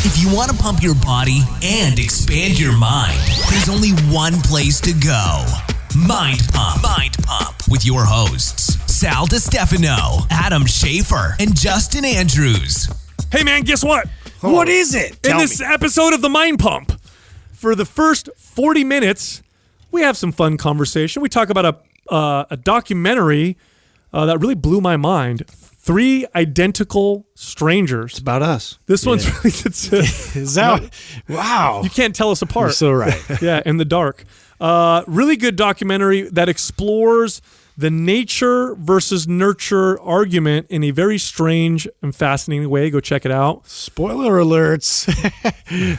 If you want to pump your body and expand your mind, there's only one place to go. Mind Pump. Mind Pump with your hosts, Sal DiStefano, Adam Schaefer, and Justin Andrews. Hey man, guess what? What is it? In this episode of the Mind Pump, for the first 40 minutes, we have some fun conversation. We talk about a documentary that really blew my mind. 3 Identical Strangers. It's about us. This one's really... Is that... Wow. You can't tell us apart. You're so right. Yeah, in the dark. Really good documentary that explores the nature versus nurture argument in a very strange and fascinating way. Go check it out. Spoiler alerts.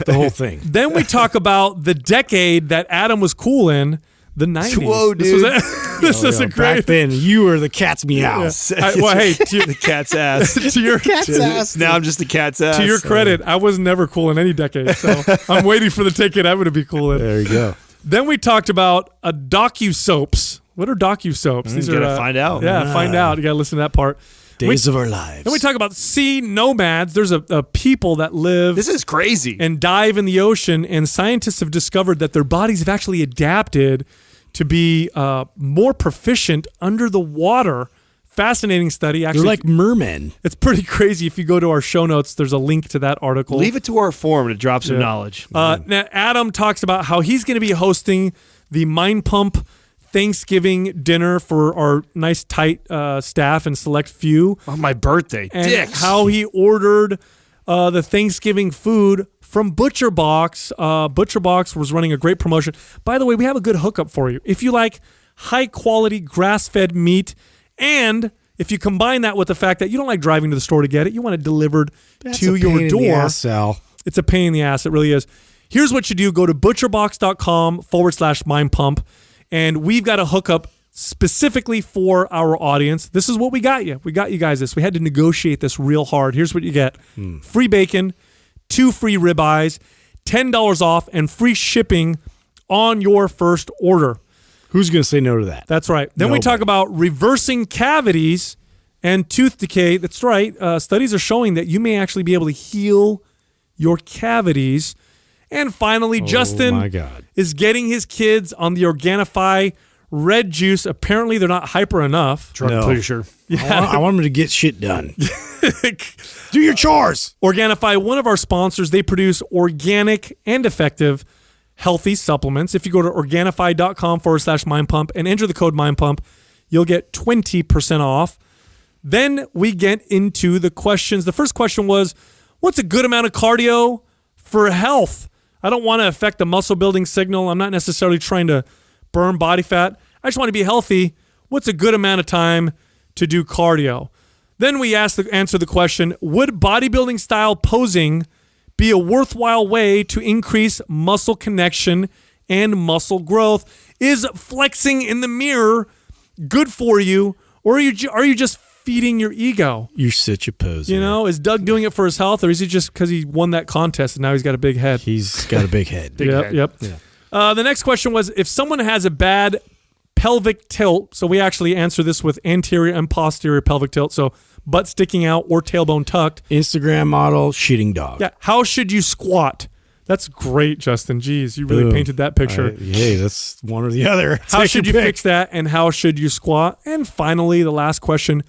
The whole thing. Then we talk about the decade that Adam was cool in, the 90s. Whoa, dude. This is a great... Back then, you were the cat's meows. Yeah. Well, hey, The cat's ass. to your ass. Now I'm just the cat's ass. to your credit, I was never cool in any decade, so I'm waiting for the decade I would be cool in. There you go. Then we talked about docu-soaps. What are docu-soaps? You gotta find out. Yeah, find out. You got to listen to that part. Days of our lives. Then we talk about sea nomads. There's a people that live This is crazy. and dive in the ocean, and scientists have discovered that their bodies have actually adapted to be more proficient under the water. Fascinating study. Actually, They're like mermen. it's pretty crazy. If you go to our show notes, there's a link to that article. Leave it to our forum to drop some knowledge. Now, Adam talks about how he's going to be hosting the Mind Pump Thanksgiving dinner for our nice, tight staff and select few. On my birthday. And Dicks. how he ordered the Thanksgiving food from Butcher Box. Butcher Box was running a great promotion. By the way, we have a good hookup for you. If you like high-quality grass-fed meat, and if you combine that with the fact that you don't like driving to the store to get it, you want it delivered to your door. Sal. It's a pain in the ass. It really is. Here's what you do. Go to butcherbox.com/mindpump, and we've got a hookup specifically for our audience. This is what we got you. We got you guys this. We had to negotiate this real hard. Here's what you get. Free bacon, 2 free ribeyes, $10 off, and free shipping on your first order. Who's going to say no to that? That's right. Then we talk about reversing cavities and tooth decay. That's right. Studies are showing that you may actually be able to heal your cavities. And finally, Justin my God. is getting his kids on the Organifi red juice. Apparently, they're not hyper enough. No. Pusher. I want them to get shit done. Do your chores. Organifi, one of our sponsors, they produce organic and effective healthy supplements. If you go to Organifi.com/mindpump and enter the code mindpump, you'll get 20% off. Then we get into the questions. The first question was, what's a good amount of cardio for health? I don't want to affect the muscle building signal. I'm not necessarily trying to burn body fat. I just want to be healthy. What's a good amount of time to do cardio? Then we answer the question, would bodybuilding style posing be a worthwhile way to increase muscle connection and muscle growth? Is flexing in the mirror good for you, or are you just feeding your ego? You're such a poser. You know, is Doug doing it for his health, or is he just because he won that contest and now he's got a big head? He's got a big head. Yep. Yeah. The next question was, if someone has a bad pelvic tilt, so we actually answer this with anterior and posterior pelvic tilt, so butt sticking out or tailbone tucked. Instagram model, shitting dog. Yeah. How should you squat? That's great, Justin. Jeez, you really painted that picture. Hey, that's one or the other. How should you fix that, and how should you squat? And finally, the last question,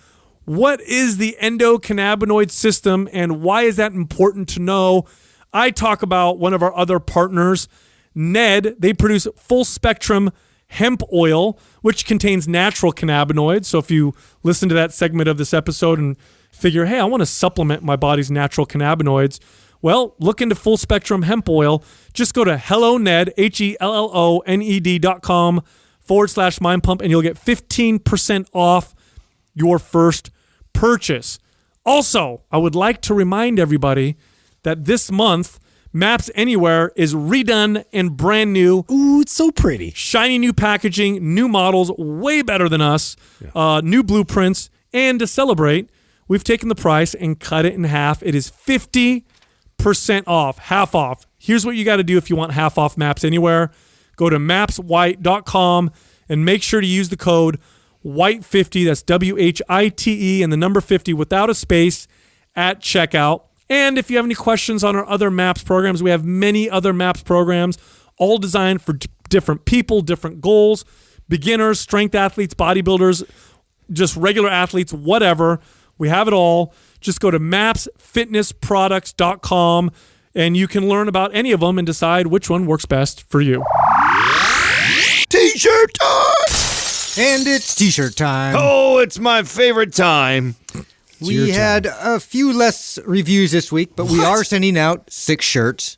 what is the endocannabinoid system, and why is that important to know? I talk about one of our other partners, Ned. They produce full-spectrum hemp oil, which contains natural cannabinoids. So if you listen to that segment of this episode and figure, hey, I want to supplement my body's natural cannabinoids, well, look into full spectrum hemp oil. Just go to HelloNed, HelloNed.com/mindpump, and you'll get 15% off your first purchase. Also, I would like to remind everybody that this month, Maps Anywhere is redone and brand new. Ooh, it's so pretty. Shiny new packaging, new models, way better than us, new blueprints. And to celebrate, we've taken the price and cut it in half. It is 50% off, half off. Here's what you got to do if you want half off Maps Anywhere. Go to mapswhite.com and make sure to use the code WHITE50, that's WHITE, and the number 50 without a space at checkout. And if you have any questions on our other MAPS programs, we have many other MAPS programs, all designed for different people, different goals, beginners, strength athletes, bodybuilders, just regular athletes, whatever. We have it all. Just go to mapsfitnessproducts.com and you can learn about any of them and decide which one works best for you. T-shirt time! And it's t-shirt time. Oh, it's my favorite time. We had a few less reviews this week, but we are sending out 6 shirts.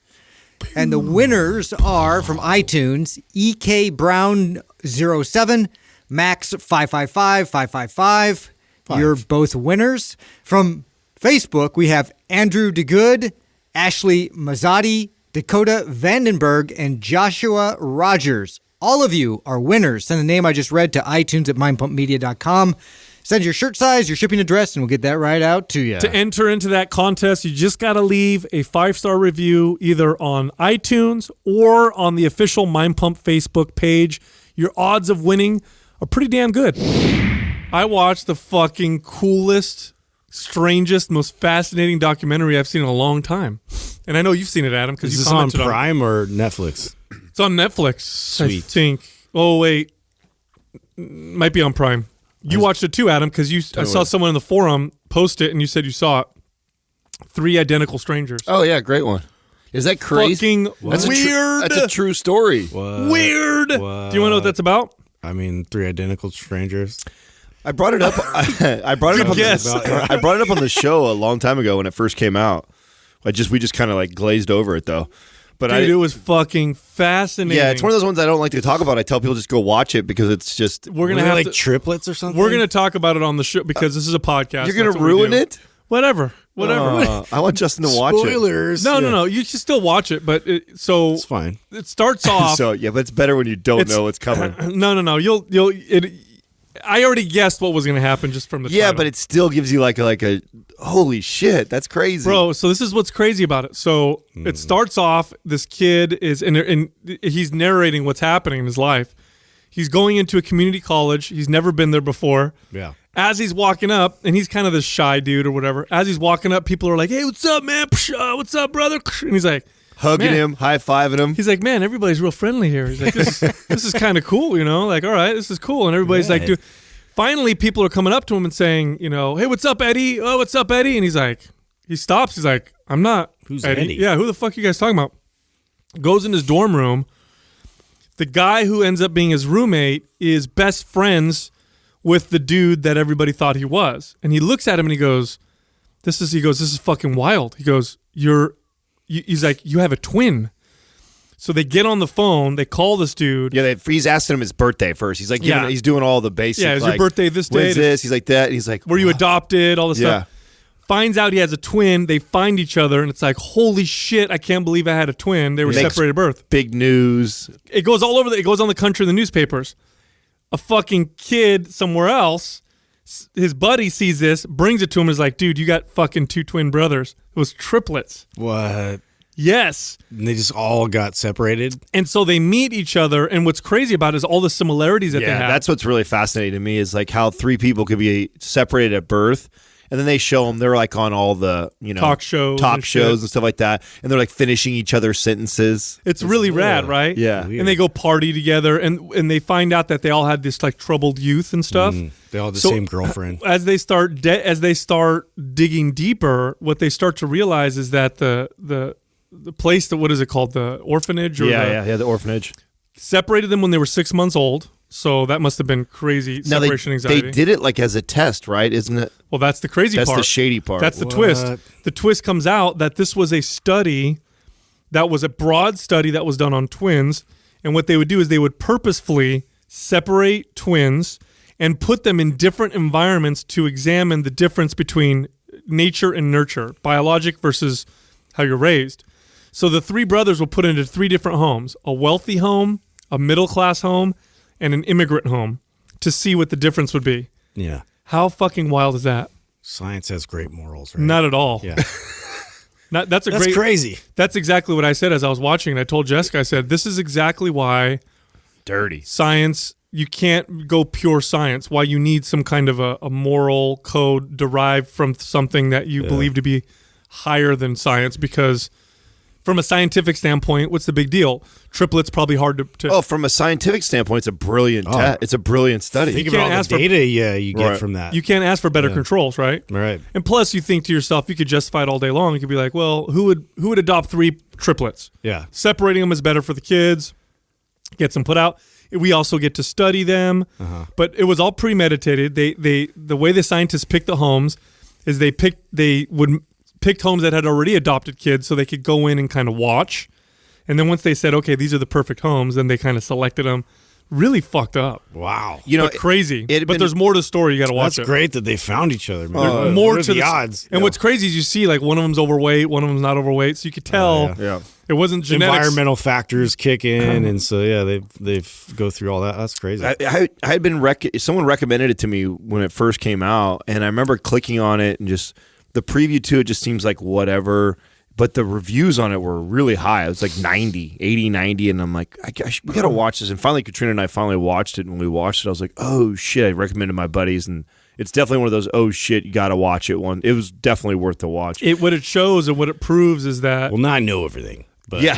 And the winners are from iTunes, EK Brown 07, Max 555. You're both winners. From Facebook, we have Andrew DeGood, Ashley Mazzotti, Dakota Vandenberg, and Joshua Rogers. All of you are winners. Send the name I just read to iTunes at mindpumpmedia.com. Send your shirt size, your shipping address, and we'll get that right out to you. To enter into that contest, you just got to leave a 5-star review either on iTunes or on the official Mind Pump Facebook page. Your odds of winning are pretty damn good. I watched the fucking coolest, strangest, most fascinating documentary I've seen in a long time. And I know you've seen it, Adam, because Is you this on commented Prime or Netflix? It's on Netflix, Sweet. I think. Oh, wait. Might be on Prime. You watched it too, Adam, because I saw someone in the forum post it, and you said you saw it. 3 identical strangers. Oh yeah, great one. Is that crazy? Fucking That's weird. That's a true story. Weird. Do you want to know what that's about? I mean, 3 identical strangers. I brought it up. I brought it up. I brought it up on the show a long time ago when it first came out. We just kind of like glazed over it though. But Dude, it was fucking fascinating. Yeah, it's one of those ones I don't like to talk about. I tell people just go watch it because it's just We're gonna Were they have like to. triplets or something? We're gonna talk about it on the show because this is a podcast. you're gonna That's what we ruin do. it. Whatever. I want Justin to watch it. Spoilers. No. You can still watch it, but It's fine. it starts off. So yeah, but it's better when you don't know what's coming. No. You'll. I already guessed what was going to happen just from the Yeah, title. but it still gives you like a holy shit, that's crazy, Bro, so this is what's crazy about it. So it starts off, this kid is, and he's narrating what's happening in his life. He's going into a community college. He's never been there before. Yeah. As he's walking up, and he's kind of this shy dude or whatever. As he's walking up, people are like, "Hey, what's up, man? What's up, brother?" And he's like, Hugging man. him, high fiving him. He's like, "Man, everybody's real friendly here." He's like, "This is kind of cool, you know? Like, all right, this is cool." And everybody's like, "Dude." Finally, people are coming up to him and saying, you know, "Hey, what's up, Eddie? Oh, what's up, Eddie?" And he's like, he stops. He's like, "I'm not Who's Eddie? Eddie? Yeah, who the fuck are you guys talking about?" Goes in his dorm room. The guy who ends up being his roommate is best friends with the dude that everybody thought he was. And he looks at him and he goes, this is fucking wild. He goes, he's like, "You have a twin." So they get on the phone, they call this dude. Yeah, he's asking him his birthday first. He's like, Yeah. he's doing all the basic. Yeah, is like, your birthday this day? When's this? He's like that. And he's like, Were you adopted? All this Yeah. stuff. Finds out he has a twin. They find each other, and it's like, holy shit! I can't believe I had a twin. They were Makes separated at birth. big news. It goes all over. It goes on the country in the newspapers. A fucking kid somewhere else, his buddy sees this, brings it to him, and is like, "Dude, you got fucking 2 twin brothers. It was triplets." What? Yes. And they just all got separated? And so they meet each other, and what's crazy about it is all the similarities that they Yeah, have. that's what's really fascinating to me is like how 3 people could be separated at birth. And then they show them, they're like on all the, Talk shows and shit. and stuff like that. And they're like finishing each other's sentences. It's really rad, right? Yeah. And they go party together, and they find out that they all had this like troubled youth and stuff. They all had the So- same girlfriend. As they start digging deeper, what they start to realize is that the place that, what is it called, the orphanage? Or the orphanage. separated them when they were 6 months old. So that must have been crazy Now separation anxiety. they did it like as a test, right? Isn't it? Well, that's the crazy That's part. the shady part. That's the What? twist. The twist comes out that this was a study that was a broad study that was done on twins. And what they would do is they would purposefully separate twins and put them in different environments to examine the difference between nature and nurture, biologic versus how you're raised. So the 3 brothers were put into 3 different homes: a wealthy home, a middle-class home, and an immigrant home, to see what the difference would be. Yeah. How fucking wild is that? Science has great morals, right? Not at all. Yeah. That's That's crazy. That's exactly what I said as I was watching. And I told Jessica, I said, this is exactly why dirty. science, you can't go pure science, why you need some kind of a moral code derived from something that you believe to be higher than science because from a scientific standpoint, what's the big deal? Triplets probably hard to Oh, from a scientific standpoint, it's a brilliant it's a brilliant study. Think about all the data you get from that. You can't ask for better controls, right? Right. And plus, you think to yourself, you could justify it all day long. You could be like, well, who would adopt 3 triplets? Yeah. Separating them is better for the kids, gets them put out. We also get to study them, but it was all premeditated. The way the scientists picked the homes is they picked homes that had already adopted kids so they could go in and kind of watch. And then once they said, okay, these are the perfect homes, then they kind of selected them. Really fucked up. Wow. But crazy. But there's more to the story. You got to watch That's it. great that they found each other, man. More what are to the odds? And what's crazy is you see like one of them's overweight, one of them's not overweight. So you could tell it wasn't genetics. Environmental factors kick in, and so they go through all that. That's crazy. I had been someone recommended it to me when it first came out, and I remember clicking on it and just the preview to it just seems like whatever. But the reviews on it were really high. It was like 80, 90. And I'm like, we got to watch this. And finally, Katrina and I finally watched it. And when we watched it, I was like, oh, shit. I recommended my buddies. And it's definitely one of those, oh, shit, you got to watch it one. It was definitely worth the watch. What it shows and what it proves is that. Well, now I know everything. But Yeah,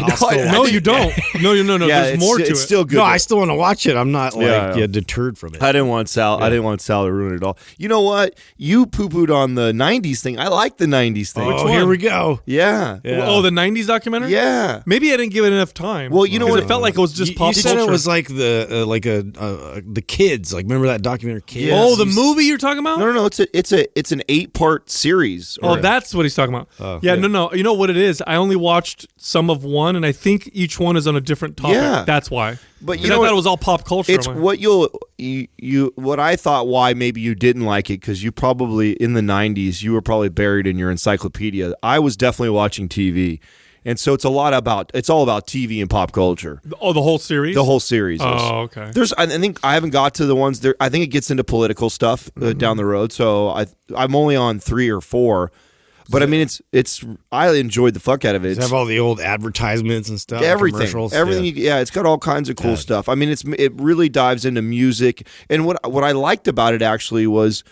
No, you don't. No. Yeah, There's more to it's it. still good. No, I still want to watch it. I'm not deterred from it. I didn't want Sal to ruin it all. You know what? You poo-pooed on the 90s thing. I like the 90s thing. Oh, here we go. Yeah. Oh, the 90s documentary? Yeah. Maybe I didn't give it enough time. Well, you know what? It felt like it was just pop You said culture. it was like the kids. Like, remember that documentary, Kids? Yes. Oh, the movie you're talking about? No. It's an 8-part series. Oh, that's what he's talking about. No. You know what it is? I only watched some of one, and I think each one is on a different topic. Yeah. That's why. But you 'Cause know I what? thought it was all pop culture. It's I'm like, what what I thought why maybe you didn't like it because you probably in the 90s you were probably buried in your encyclopedia. I was definitely watching TV, and so it's all about TV and pop culture. Oh, the whole series? The whole series. Oh, okay. I think I haven't got to the ones there. I think it gets into political stuff down the road. So I'm only on 3 or 4. But I mean, I enjoyed the fuck out of it. Does it have all the old advertisements and stuff? Everything, commercials? it's got all kinds of cool stuff. I mean, it really dives into music, and what I liked about it actually was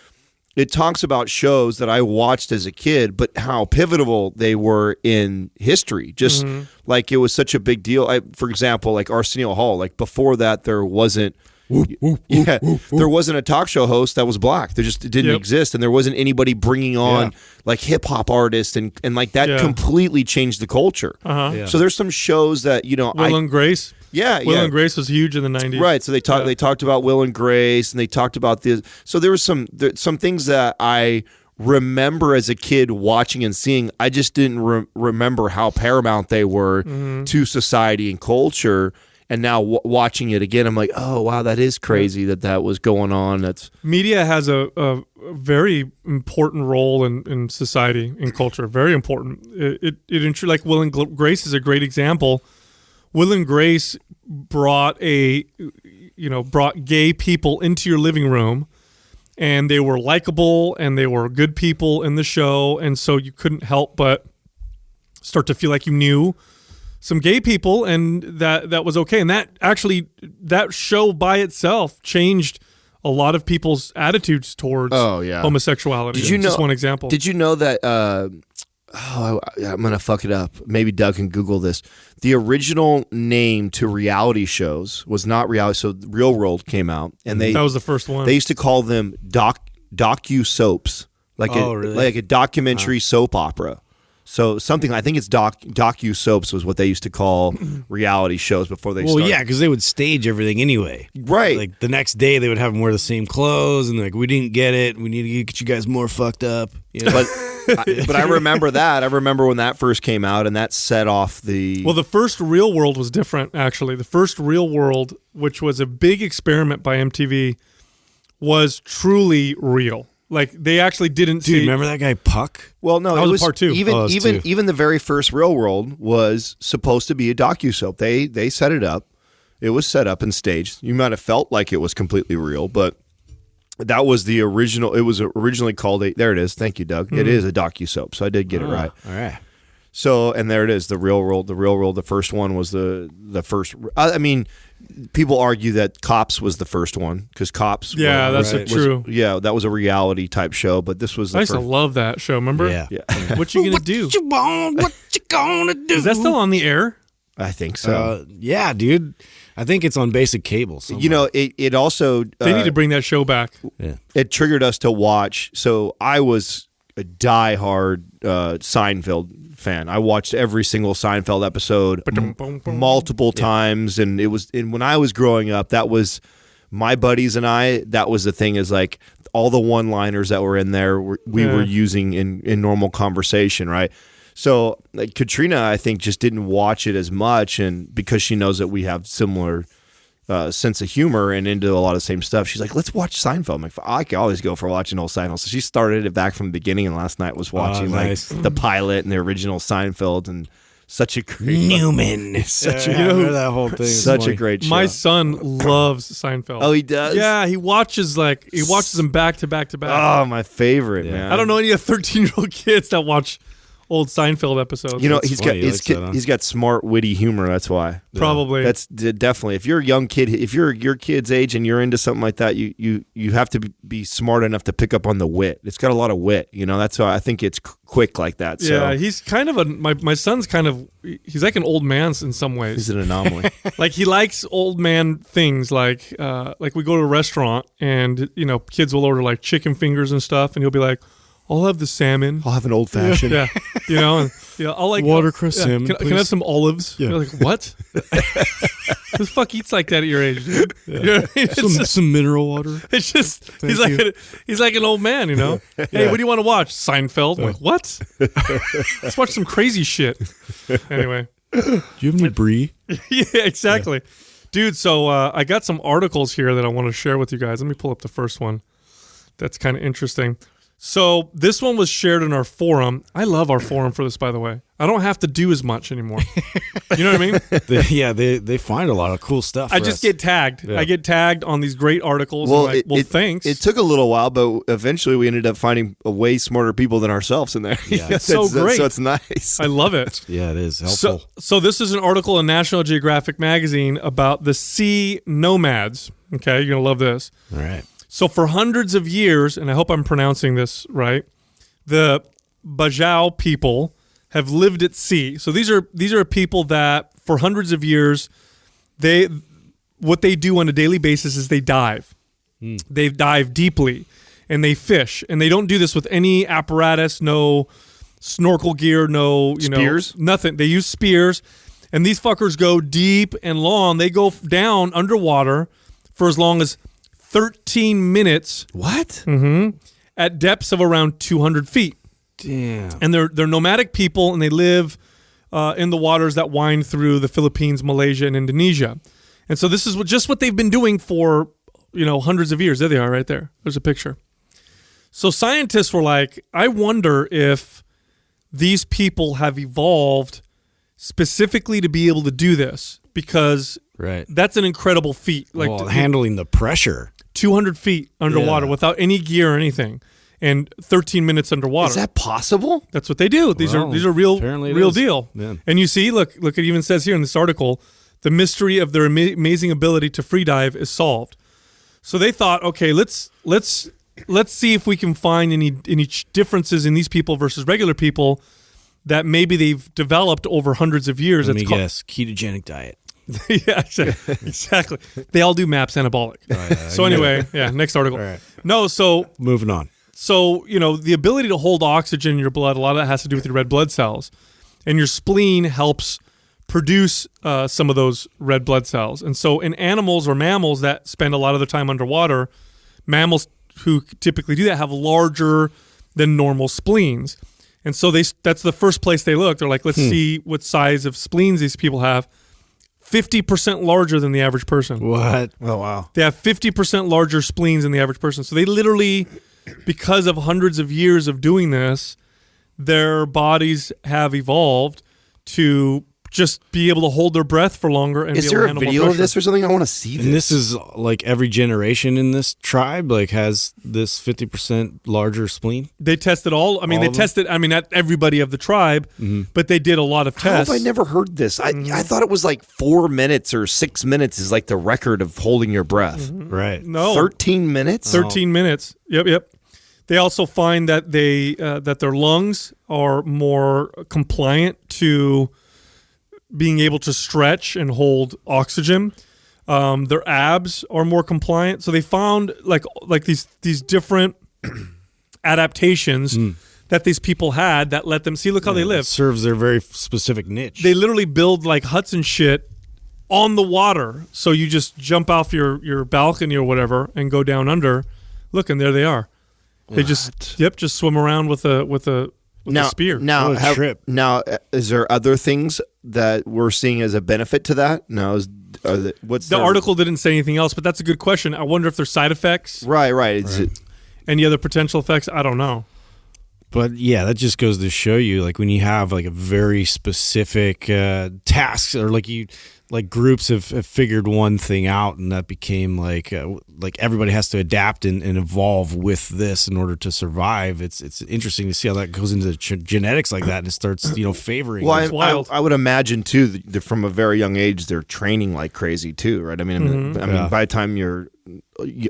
it talks about shows that I watched as a kid, but how pivotal they were in history. Just like it was such a big deal. For example, like Arsenio Hall. Like before that, there wasn't. There wasn't a talk show host that was black. There just didn't exist, and there wasn't anybody bringing on like hip hop artists and like that completely changed the culture. So there's some shows that Will and Grace. Will and Grace was huge in the 90s. Right. So they talked about Will and Grace, and they talked about this. So there was some things that I remember as a kid watching and seeing. I just didn't remember how paramount they were to society and culture. And now watching it again, I'm like, oh, wow, that is crazy that was going on. Media has a very important role in society and culture. Very important. Like Will and Grace is a great example. Will and Grace brought gay people into your living room, and they were likable and they were good people in the show, and so you couldn't help but start to feel like you knew some gay people, and that was okay. And that show by itself changed a lot of people's attitudes towards homosexuality. Just one example. Did you know that? I'm gonna fuck it up. Maybe Doug can Google this. The original name to reality shows was not reality. So Real World came out, and that was the first one. They used to call them docu soaps, like a documentary soap opera. So something, I think it's docu soaps was what they used to call reality shows before they started. Well, yeah, because they would stage everything anyway. Right. Like the next day they would have them wear the same clothes, and like, we didn't get it. We need to get you guys more fucked up. You know? But I remember that. I remember when that first came out, and that set off the... Well, the first Real World was different, actually. The first Real World, which was a big experiment by MTV, was truly real. Like, they actually didn't see... Dude, remember that guy Puck? Well, no, that was part 2. Even the very first Real World was supposed to be a docusoap. They set it up. It was set up and staged. You might have felt like it was completely real, but that was the original. It was originally called there it is. Thank you, Doug. It is a docusoap, so I did get it right. All right. So, and there it is, the real world. The first one was the first. I mean, people argue that Cops was the first one because Cops. Yeah, that's true. Yeah, that was a reality type show, but this was the I used to first. love that show. Remember? Yeah. What you gonna do? What you gonna do? Is that still on the air? I think so. Yeah, dude. I think it's on basic cable. You know, it also They need to bring that show back. Yeah. it triggered us to watch. So I was a diehard Seinfeld fan. I watched every single Seinfeld episode multiple times, and when I was growing up, that was my buddies and I. That was the thing, is like all the one-liners that were in there we were using in normal conversation, right? So like Katrina, I think, just didn't watch it as much, and because she knows that we have similar sense of humor and into a lot of the same stuff, she's like, let's watch Seinfeld. I'm like, I can always go for watching old Seinfeld. So she started it back from the beginning, and last night was watching nice. like the pilot and the original Seinfeld, and such a great Newman. such I remember that whole thing. such a great show. My son loves Seinfeld. Oh, he does? Yeah, he watches them back to back to back. Oh, my favorite, man. I don't know any 13-year-old kids that watch old Seinfeld episodes. You know, That's funny. He likes that, huh? he's got smart, witty humor. That's why. Probably. That's definitely. If you're a young kid, if you're your kid's age and you're into something like that, you have to be smart enough to pick up on the wit. It's got a lot of wit. You know, that's why I think it's quick like that. So. Yeah, he's kind of my son's kind of, he's like an old man in some ways. He's an anomaly. Like he likes old man things, like we go to a restaurant and kids will order like chicken fingers and stuff, and he'll be like, I'll have the salmon. I'll have an old fashioned. Yeah, I'll like Watercress salmon, Can I have some olives? Yeah. You're like, what? Who the fuck eats like that at your age, dude? You know what I mean? Some mineral water. It's just he's like an old man, Hey, what do you want to watch? Seinfeld. I'm like, what? Let's watch some crazy shit. Anyway. Do you have any brie? Yeah, exactly. Dude, so I got some articles here that I want to share with you guys. Let me pull up the first one. That's kind of interesting. So this one was shared in our forum. I love our forum for this, by the way. I don't have to do as much anymore. You know what I mean? They find a lot of cool stuff. I just get tagged. Yeah. I get tagged on these great articles. Well, and thanks. It took a little while, but eventually we ended up finding way smarter people than ourselves in there. Yeah. It's so great. So it's nice. I love it. Yeah, it is helpful. So this is an article in National Geographic magazine about the sea nomads. Okay, you're going to love this. All right. So for hundreds of years, and I hope I'm pronouncing this right, the Bajau people have lived at sea. So these are people that for hundreds of years, what they do on a daily basis is they dive. They dive deeply and they fish. And they don't do this with any apparatus, no snorkel gear, no Spears? Nothing. They use spears. And these fuckers go deep and long. They go down underwater for as long as 13 minutes. What? At depths of around 200 feet. Damn. And they're nomadic people, and they live in the waters that wind through the Philippines, Malaysia, and Indonesia. And so this is just what they've been doing for hundreds of years. There they are, right there. There's a picture. So scientists were like, I wonder if these people have evolved specifically to be able to do this, because Right. that's an incredible feat. Like handling the pressure. 200 feet underwater Yeah. without any gear or anything, and 13 minutes underwater. Is that possible? That's what they do. These Well, are real apparently it real is. deal. Yeah. And you see, look, it even says here in this article, the mystery of their amazing ability to free dive is solved. So they thought, okay, let's see if we can find any differences in these people versus regular people that maybe they've developed over hundreds of years. Let me guess. Ketogenic diet. Yeah, exactly. They all do MAPS anabolic. So anyway, next article. All right. No, so Moving on. So, the ability to hold oxygen in your blood, a lot of that has to do with your red blood cells. And your spleen helps produce some of those red blood cells. And so in animals or mammals that spend a lot of their time underwater, mammals who typically do that have larger than normal spleens. And so that's the first place they look. They're like, let's see what size of spleens these people have. 50% larger than the average person. What? Oh, wow. They have 50% larger spleens than the average person. So they literally, because of hundreds of years of doing this, their bodies have evolved to just be able to hold their breath for longer and Is be there able to a handle video more of this or something? I want to see this. And this is like every generation in this tribe like has this 50% larger spleen. They tested all. I mean, All they of them? tested. I mean, not everybody of the tribe, but they did a lot of How tests. have I never heard this? I thought it was like 4 minutes or 6 minutes is like the record of holding your breath. Right. No, 13 minutes? 13 minutes. Yep. They also find that that their lungs are more compliant to being able to stretch and hold oxygen. Their abs are more compliant. So they found like these different adaptations that these people had that let them see. Look how they live. It serves their very specific niche. They literally build like huts and shit on the water. So you just jump off your balcony or whatever and go down under. Look, and there they are. They just swim around with a spear. Now, What a trip. Now, is there other things that we're seeing as a benefit to that? No, what's The article didn't say anything else, but that's a good question. I wonder if there's side effects, Right. Is it, any other potential effects. I don't know. But yeah, that just goes to show you, like when you have like a very specific task, or like groups have figured one thing out, and that became like everybody has to adapt and evolve with this in order to survive. It's interesting to see how that goes into genetics like that, and it starts favoring. well, It's wild. I would imagine too that from a very young age they're training like crazy too, right? I mean, by the time you're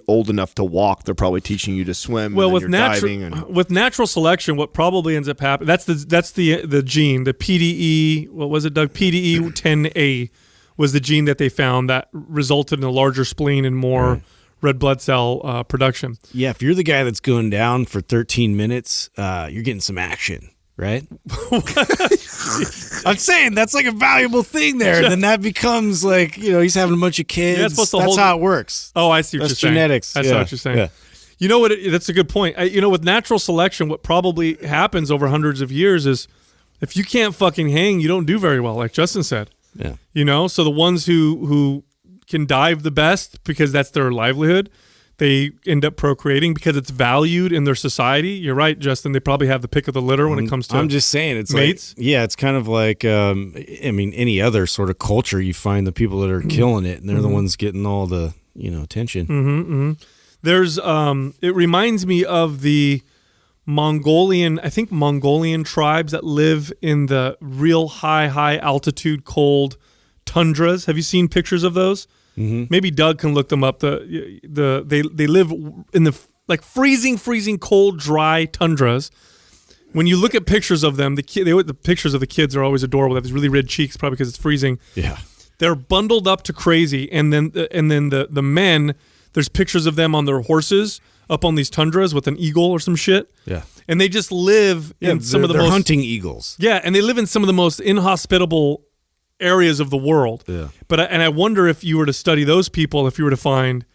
old enough to walk, they're probably teaching you to swim. Well, and with then you're diving and with natural selection, what probably ends up happening, that's the gene, the PDE. What was it, Doug? PDE 10A was the gene that they found that resulted in a larger spleen and more red blood cell production. Yeah, if you're the guy that's going down for 13 minutes, you're getting some action, right? I'm saying that's like a valuable thing there. And then that becomes like, he's having a bunch of kids. You're not supposed to that's hold- how it works. Oh, I see what That's you're saying. genetics. That's Yeah. what you're saying. Yeah. You know what? That's a good point. With natural selection, what probably happens over hundreds of years is if you can't fucking hang, you don't do very well, like Justin said. Yeah. So the ones who can dive the best because that's their livelihood, they end up procreating because it's valued in their society. You're right, Justin. They probably have the pick of the litter when it comes to I'm just saying, it's mates. like, it's kind of like, any other sort of culture, you find the people that are killing it, and they're the ones getting all the, attention. There's, it reminds me of the Mongolian tribes that live in the real high altitude cold tundras. Have you seen pictures of those? Maybe Doug can look them up. They live in the like freezing cold dry tundras. When you look at pictures of them, the pictures of the kids are always adorable. They have these really red cheeks, probably because it's freezing. Yeah. They're bundled up to crazy, and then the men. There's pictures of them on their horses up on these tundras with an eagle or some shit. Yeah. And they just live in some of the they're most hunting eagles. Yeah, and they live in some of the most inhospitable areas of the world. Yeah. But I wonder if you were to study those people, if you were to find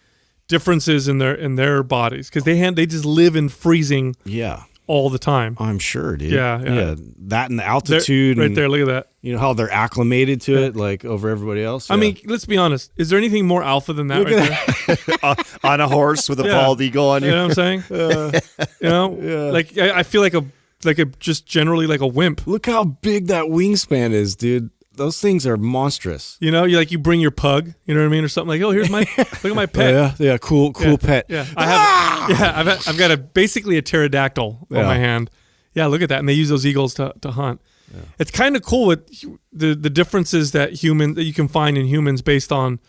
differences in their bodies, because they just live in freezing Yeah. all the time. I'm sure, dude. Yeah. That and the They're- altitude. right and, there, look at that. how they're acclimated to it, like over everybody else. I Yeah. mean, let's be honest. Is there anything more alpha than that right there? on a horse with a Yeah. bald eagle on You you. know what I'm saying? Like I feel like a just generally like a wimp. Look how big that wingspan is, dude. Those things are monstrous. You bring your pug, you know what I mean, or something like, oh, here's my look at my pet. Yeah, cool pet. Yeah, I've got basically a pterodactyl on my hand. Yeah, look at that, and they use those eagles to hunt. Yeah. It's kind of cool with the differences that you can find in humans based on.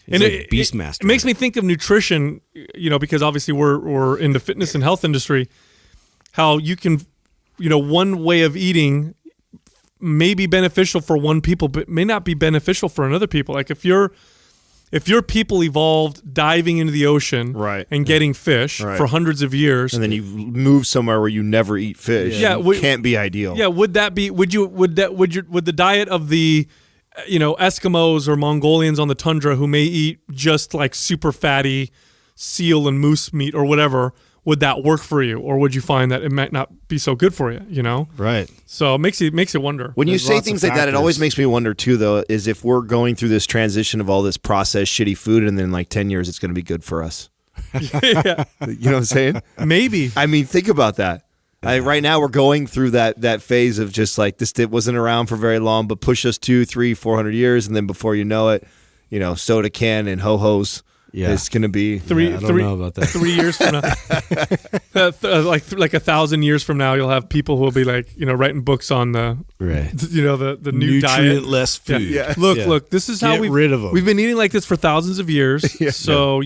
It's like Beastmaster. It makes me think of nutrition, because obviously we're in the fitness and health industry. How you can, one way of eating may be beneficial for one people, but may not be beneficial for another people. Like if your people evolved diving into the ocean and getting fish for hundreds of years, and then you move somewhere where you never eat fish, can't be ideal. Yeah, would the diet of the Eskimos or Mongolians on the tundra who may eat just like super fatty seal and moose meat or whatever, would that work for you, or would you find that it might not be so good for you? Right. So it makes you wonder. When you There's say lots things of like that, it factors. always makes me wonder too, though, is if we're going through this transition of all this processed shitty food, and then like 10 years, it's going to be good for us. Yeah, You know what I'm saying? maybe. I mean, think about that. Right now we're going through that phase of just like this. It wasn't around for very long, but push us 200, 300, 400 years, and then before you know it, soda can and ho-hos. Yeah, it's going to be I don't know about that. 3 years from now, like 1,000 years from now, you'll have people who will be like, writing books on the the new diet, nutrient-less food. Yeah. Look, this is how Get rid of 'em. we've been eating like this for thousands of years. So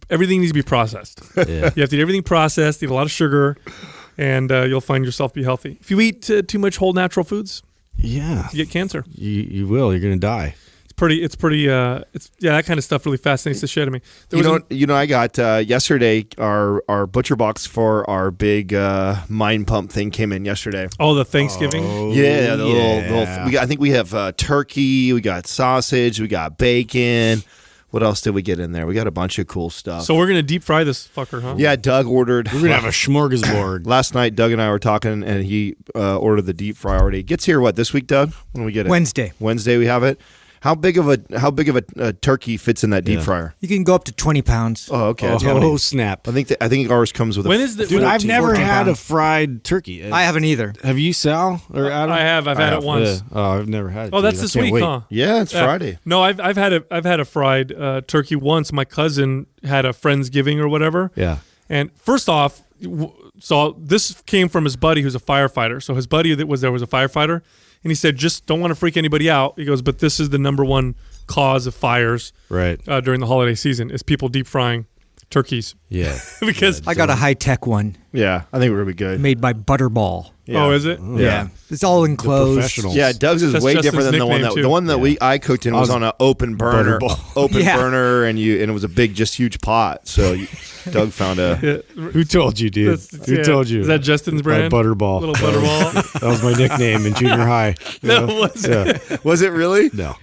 everything needs to be processed. Yeah. You have to eat everything processed, eat a lot of sugar, and you'll find yourself be healthy. If you eat too much whole natural foods, Yeah. you get cancer. You will. You're going to die. It's that kind of stuff really fascinates the shit out of me. I got yesterday our butcher box for our big mind pump thing came in yesterday. Oh, the Thanksgiving. Yeah, the little I think we have turkey, we got sausage, we got bacon. What else did we get in there? We got a bunch of cool stuff. So we're gonna deep fry this fucker, huh? Yeah, Doug ordered. We're going to have a smorgasbord. Last night, Doug and I were talking, and he ordered the deep fry already. It gets here this week, Doug? When do we get it? Wednesday. Wednesday we have it. How big of a turkey fits in that deep fryer? You can go up to 20 pounds. Oh, okay. That's Oh, funny. snap. I think ours comes with When is the Dude, 14, I've never 14 had pounds. a fried turkey. I haven't either. Have you, Sal? Or Adam? I have. I've had it once. Yeah. Oh, I've never had it. Oh, that's dude. I this can't week, wait. huh? Yeah, it's Friday. No, I've had a fried turkey once. My cousin had a Friendsgiving or whatever. Yeah. And first off, so this came from his buddy who's a firefighter. So his buddy that was there was a firefighter, and he said, just don't want to freak anybody out. He goes, but this is the number one cause of fires Right. during the holiday season is people deep frying turkeys. Yeah. Because I got a high-tech one Yeah, I think we're gonna be good. made by Butterball. oh, is it? Yeah. It's all enclosed. professionals. Yeah, Doug's is That's way Justin's different than the one nickname, that too. the one that I cooked in was on an open burner, Butterball. Yeah. burner, and it was a big, just huge pot. So Doug found a. Yeah. Who told you, dude? Who told you? Is that Justin's brand? My Butterball. Little Butterball. That was my nickname in junior high. No, was it? Yeah. Was it really? No.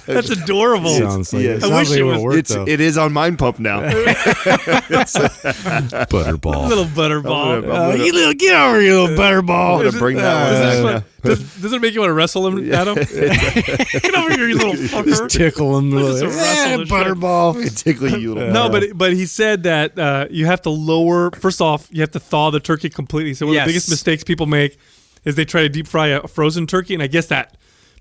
That's adorable. Sounds like Yes. it. I Sounds wish like it it was- would work, though. It is on Mind Pump now. Butterball. Little Butterball. You little, get over here, little Butterball. I'm gonna bring that one. Does it make you want to wrestle him, Adam? Get over here, you little fucker. Just tickle him. Just Like, wrestle the shit. Butterball. Tickle you, little. No, but he said that you have to lower. First off, you have to thaw the turkey completely. So one of the biggest mistakes people make is they try to deep fry a frozen turkey, and I guess that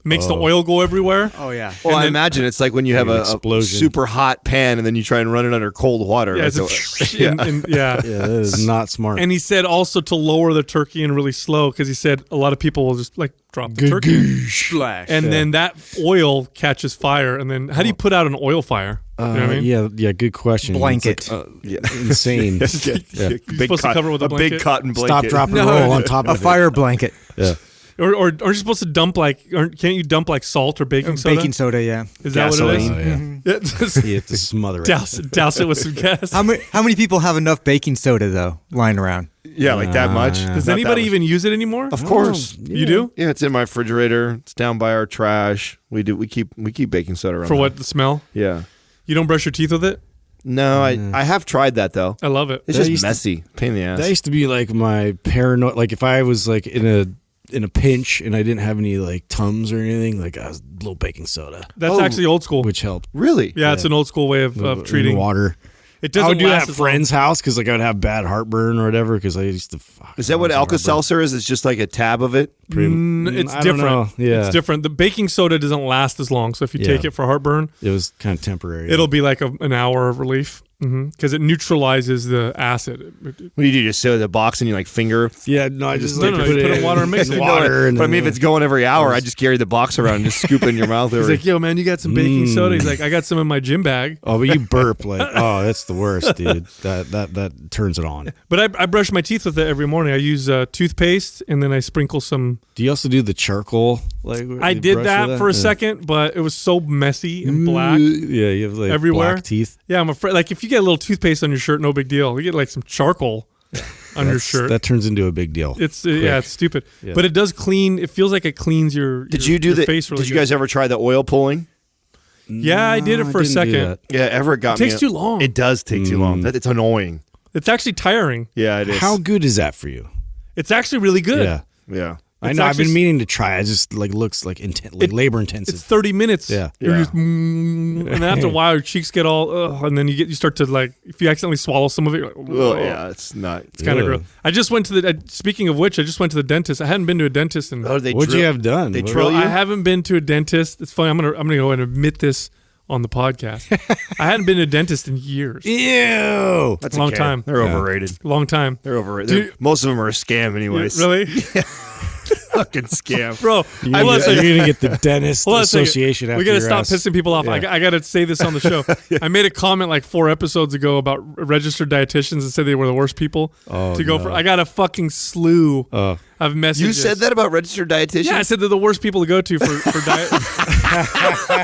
makes the oil go everywhere. Oh, yeah. Well, I imagine it's like when you have Like an a explosion. super hot pan and then you try and run it under cold water. Yeah, Like, it's so- yeah. Yeah, that is not smart. And he said also to lower the turkey and really slow because he said a lot of people will just like drop the turkey, Splash. and then that oil catches fire. And then how do you put out an oil fire? You know what I mean? Yeah, good question. Blanket. It's like, insane. You're supposed to cover it with a blanket. big cotton blanket. Stop, drop, and No, roll on top a of it. fire blanket. Yeah. Or aren't you supposed to dump can't you dump like salt or baking soda? Baking soda, yeah. Is that what it is? Oh, yeah. Yeah, just You have to smother it. douse it with some gas. How many people have enough baking soda, though, lying around? Yeah, like that much. yeah. Does Not anybody that even use it anymore? much. Of course. You do? Yeah, it's in my refrigerator. It's down by our trash. We keep baking soda around. For the what, house. the smell? Yeah. You don't brush your teeth with it? No, I have tried that though. I love it. It's That just used to- messy. Pain in the ass. That used to be like my paranoid. Like if I was like in a pinch and I didn't have any like Tums or anything, like I was a little baking soda, That's actually old school. which helped. Really? Yeah, it's an old school way of In treating. water. It I doesn't would do that last at as long. friend's house because like I would have bad heartburn or whatever because I used to. Is that what Alka-Seltzer is? It's just like a tab of it? It's I don't different. know. Yeah. It's different. The baking soda doesn't last as long. So if you take Yeah. it for heartburn, It was kind of temporary. it'll be like an hour of relief because it neutralizes the acid. What do? You just sit in the box and you like finger? Yeah, no, I just No, like no, put you it put it in water and mix in it. water. And But I mean, if then- it's going every hour, I just carry the box around and just scoop it in your mouth. He's like, yo, man, you got some baking soda? He's like, I got some in my gym bag. oh, but you burp like, oh, that's the worst, dude. That turns it on. But I brush my teeth with it every morning. I use toothpaste and then I sprinkle some. Do you also do the charcoal? Like I you did brush that with for a Yeah. second, but it was so messy and black. Yeah, you have like Everywhere. black teeth. Yeah, I'm afraid. Like if you get a little toothpaste on your shirt, no big deal. You get like some charcoal on your shirt. That turns into a big deal. It's yeah, it's stupid, Yeah. but it does clean. It feels like it cleans your. Did your, you do your the? face really Did you good. guys ever try the oil pulling? Yeah, I did it No, for a didn't do second. that. Yeah, Everett got It takes me. too long. It does take too long. It's annoying. It's actually tiring. Yeah, it is. How good is that for you? It's actually really good. Yeah. Yeah. I know. I've been meaning to try. It just looks like labor intensive. It's 30 minutes. Yeah. You're just, and then after a while, your cheeks get all, and then you start to if you accidentally swallow some of it, you're like, Oh, yeah, it's not. It's kind of gross. I just went to speaking of which, I just went to the dentist. I hadn't been to a dentist in. What'd you have done? They drill you? I haven't been to a dentist. It's funny. I'm gonna go and admit this on the podcast. I hadn't been to a dentist in years. Ew. That's a long okay. time. They're overrated. Long time. They're overrated. Most of them are a scam, anyways. Really? Fucking scam, Bro. You're going to get the dentist association after we got to your stop ass. pissing people off. Yeah. I got to say this on the show. I made a comment like 4 episodes ago about registered dietitians and said they were the worst people to go for. I got a fucking slew of messages. You said that about registered dietitians? Yeah, I said they're the worst people to go to for diet.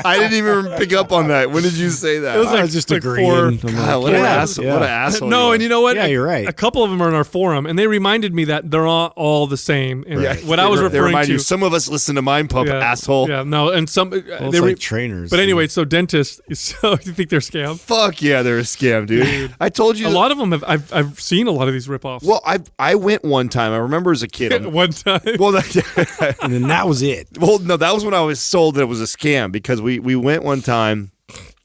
I didn't even pick up on that. When did you say that? It was I was just agreeing. God, what an asshole! What an asshole! No, you are. and you know what? Yeah, you're right. A couple of them are in our forum, and they reminded me that they're all the same. And what I was They referring remind to. you, some of us listen to Mind Pump, asshole. Yeah, no, and some It's like trainers. But anyway, so dentists. So you think they're scam? Fuck yeah, they're a scam, dude. I told you. A lot of them have. I've seen a lot of these ripoffs. Well, I went one time. I remember as a kid. One time. Well, and then that was it. well, no, that was when I was sold that it was a scam because we went one time,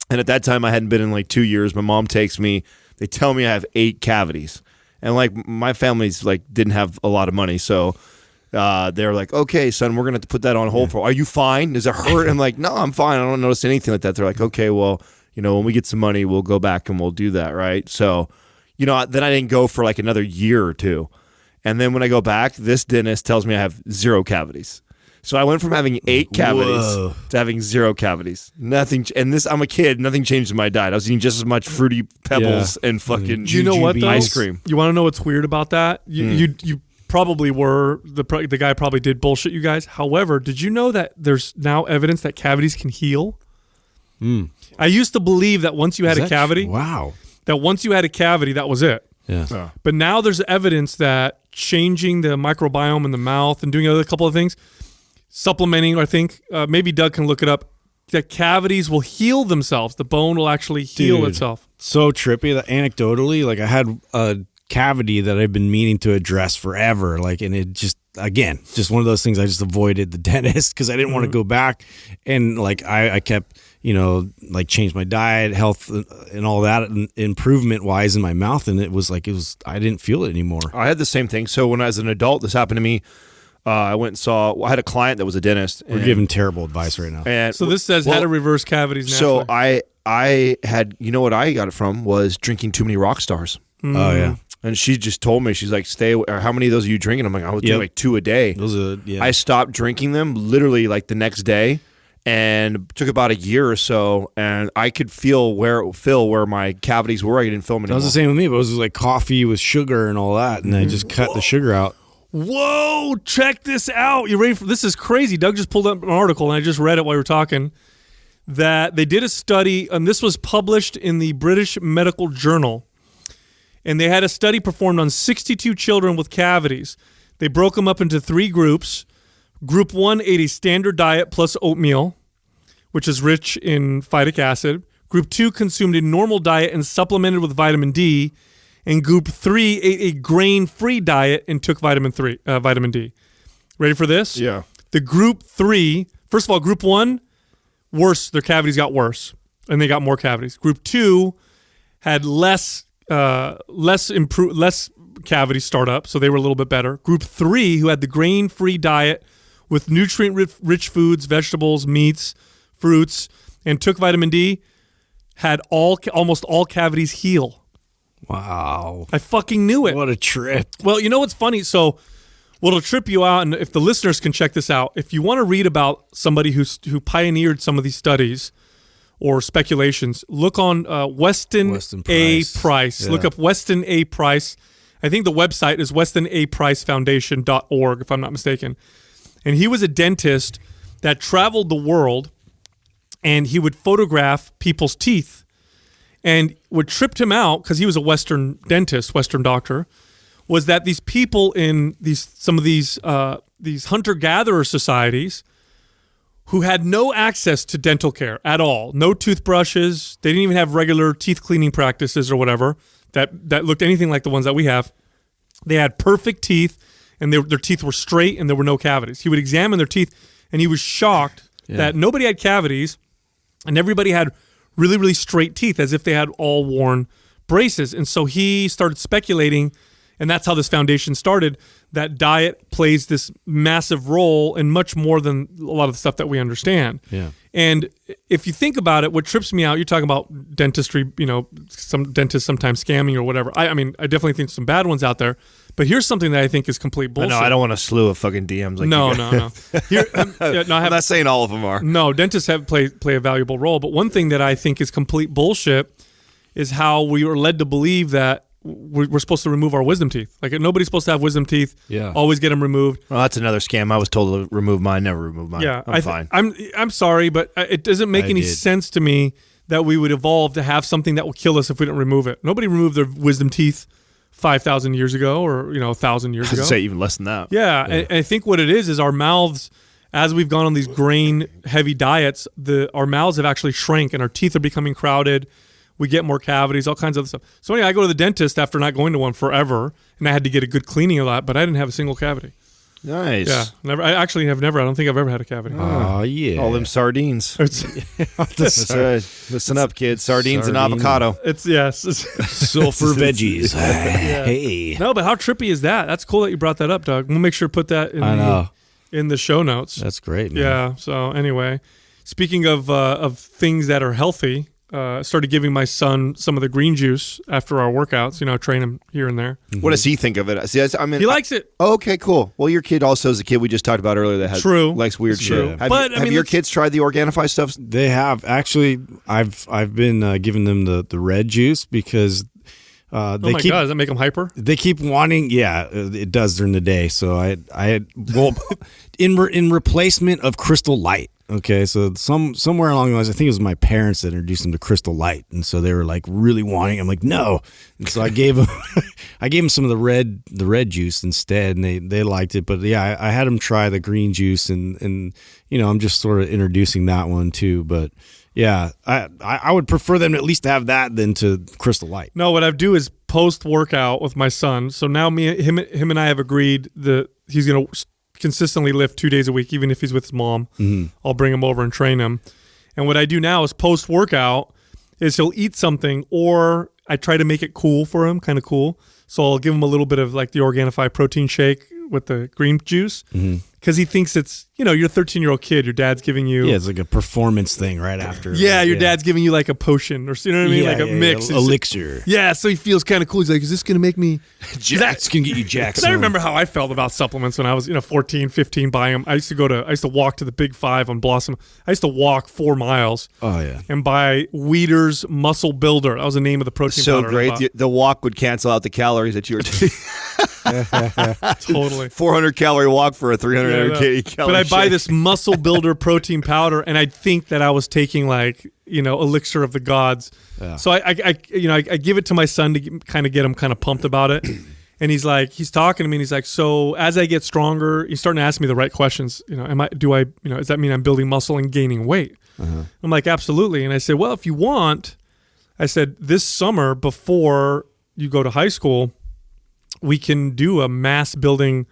and at that time I hadn't been in like 2 years. My mom takes me. They tell me I have 8 cavities, and like my family's like didn't have a lot of money, so they're like, "Okay, son, we're gonna have to put that on hold for. Are you fine? Does it hurt?" I'm like, "No, I'm fine. I don't notice anything like that." They're like, "Okay, well, when we get some money, we'll go back and we'll do that, right?" So, then I didn't go for like another year or two. And then when I go back, this dentist tells me I have 0 cavities. So I went from having 8 cavities to having 0 cavities. Nothing. And I'm a kid. Nothing changed in my diet. I was eating just as much Fruity Pebbles and fucking Do you know what though? ice cream. You want to know what's weird about that? You probably were the guy probably did bullshit you guys. However, did you know that there's now evidence that cavities can heal? I used to believe that once you had a cavity, that once you had a cavity, that was it. Yeah. But now there's evidence that changing the microbiome in the mouth and doing a couple of things, supplementing, I think, maybe Doug can look it up, that cavities will heal themselves. The bone will actually heal itself. So trippy that anecdotally, like I had a cavity that I've been meaning to address forever. And it just one of those things I just avoided the dentist because I didn't want to go back. And I kept, changed my diet, health and all that and improvement wise in my mouth. And I didn't feel it anymore. I had the same thing. So when I was an adult, this happened to me. I went and I had a client that was a dentist. We're giving terrible advice right now. And so this says how to reverse cavities naturally. So I had, what I got it from was drinking too many rock stars. Oh, yeah. And she just told me, she's like, stay away. Or how many of those are you drinking? I'm like, I was doing like 2 a day. Those are, yeah. I stopped drinking them literally like the next day and took about a year or so. And I could feel where my cavities were. I didn't feel them anymore. That was the same with me, but it was like coffee with sugar and all that. And I just cut the sugar out. Whoa, check this out. You ready for this? Is crazy. Doug just pulled up an article, and I just read it while we were talking, that they did a study, and this was published in the British Medical Journal. And they had a study performed on 62 children with cavities. They broke them up into 3 groups. Group 1 ate a standard diet plus oatmeal, which is rich in phytic acid. Group 2 consumed a normal diet and supplemented with vitamin D. And Group 3 ate a grain-free diet and took vitamin D. Ready for this? Yeah. The Group 3, first of all, Group 1, worse. Their cavities got worse, and they got more cavities. Group 2 had less cavity startup, so they were a little bit better. Group 3, who had the grain-free diet with nutrient-rich foods, vegetables, meats, fruits, and took vitamin D, had almost all cavities heal. Wow. I fucking knew it. What a trip. Well, you know what's funny? So what'll trip you out, and if the listeners can check this out, if you want to read about somebody who pioneered some of these studies or speculations, look on Weston A. Price. Yeah. Look up Weston A. Price. I think the website is westonapricefoundation.org, if I'm not mistaken. And he was a dentist that traveled the world, and he would photograph people's teeth. And what tripped him out, because he was a Western dentist, Western doctor, was that these people in some of these hunter-gatherer societies who had no access to dental care at all, no toothbrushes, they didn't even have regular teeth cleaning practices or whatever that looked anything like the ones that we have. They had perfect teeth and their teeth were straight and there were no cavities. He would examine their teeth, and he was shocked that nobody had cavities, and everybody had really, really straight teeth, as if they had all worn braces. And so he started speculating, and that's how this foundation started, that diet plays this massive role in much more than a lot of the stuff that we understand. Yeah. And if you think about it, what trips me out, you're talking about dentistry, some dentists sometimes scamming or whatever. I mean, I definitely think some bad ones out there, but here's something that I think is complete bullshit. No, I don't want a slew of fucking DMs. Like No. Here, I'm not saying all of them are. No, dentists play a valuable role, but one thing that I think is complete bullshit is how we were led to believe that we're supposed to remove our wisdom teeth. Like, nobody's supposed to have wisdom teeth. Yeah. Always get them removed. Well, that's another scam. I was told to remove mine, never remove mine. Yeah, I'm fine. I'm sorry, but it doesn't make any sense to me that we would evolve to have something that will kill us if we don't remove it. Nobody removed their wisdom teeth 5,000 years ago, or 1,000 years ago. I'd say even less than that. Yeah, and I think what it is our mouths, as we've gone on these grain-heavy diets, our mouths have actually shrank, and our teeth are becoming crowded. We get more cavities, all kinds of other stuff. So anyway, I go to the dentist after not going to one forever, and I had to get a good cleaning of that, but I didn't have a single cavity. Nice. Yeah, never. I actually have never. I don't think I've ever had a cavity. Oh, yeah. All them sardines. That's right. Listen up, kids. Sardines and avocado. It's yes. Sulfur veggies. Hey. No, but how trippy is that? That's cool that you brought that up, Doug. We'll make sure to put that in the show notes. That's great, man. Yeah. So anyway, speaking of things that are healthy, started giving my son some of the green juice after our workouts. Train him here and there. What does he think of it? See, He likes it. Okay, cool. Well, your kid also is a kid we just talked about earlier that likes weird shit. Have your kids tried the Organifi stuff? They have. Actually, I've been giving them the red juice because God, does that make them hyper? They keep wanting. Yeah, it does during the day. So I in replacement of Crystal Light. Okay, so somewhere along the lines, I think it was my parents that introduced them to Crystal Light, and so they were like really wanting. I'm like, no, and so I gave them some of the red juice instead, and they liked it. But yeah, I had them try the green juice, and I'm just sort of introducing that one too. But yeah, I would prefer them to at least have that than to Crystal Light. No, what I do is post workout with my son. So now him and I have agreed that he's gonna consistently lift 2 days a week, even if he's with his mom. Mm-hmm. I'll bring him over and train him. And what I do now is post workout is he'll eat something, or I try to make it cool for him, kind of cool. So I'll give him a little bit of like the Organifi protein shake with the green juice, because he thinks it's, you're a 13-year-old kid. Your dad's giving you... Yeah, it's like a performance thing right after. Yeah, your dad's giving you like a potion, or you know what I mean? Like a mix. Elixir. Yeah, so he feels kind of cool. He's like, is this going to make me... It's going to get you jacked. Because I remember how I felt about supplements when I was 14, 15, buying them. I used to walk to the Big Five on Blossom. I used to walk 4 miles. Oh, yeah. And buy Weeder's Muscle Builder. That was the name of the protein powder. So great. The walk would cancel out the calories that you were taking. Totally. 400 calorie walk for a 300 calorie But I buy this Muscle Builder protein powder, and I'd think that I was taking like elixir of the gods. Yeah. So I give it to my son to kind of get him kind of pumped about it. And he's talking to me, and he's like, so as I get stronger, he's starting to ask me the right questions. Does that mean I'm building muscle and gaining weight? Uh-huh. I'm like, absolutely. And I said, well, if you want, I said, this summer before you go to high school, we can do a mass building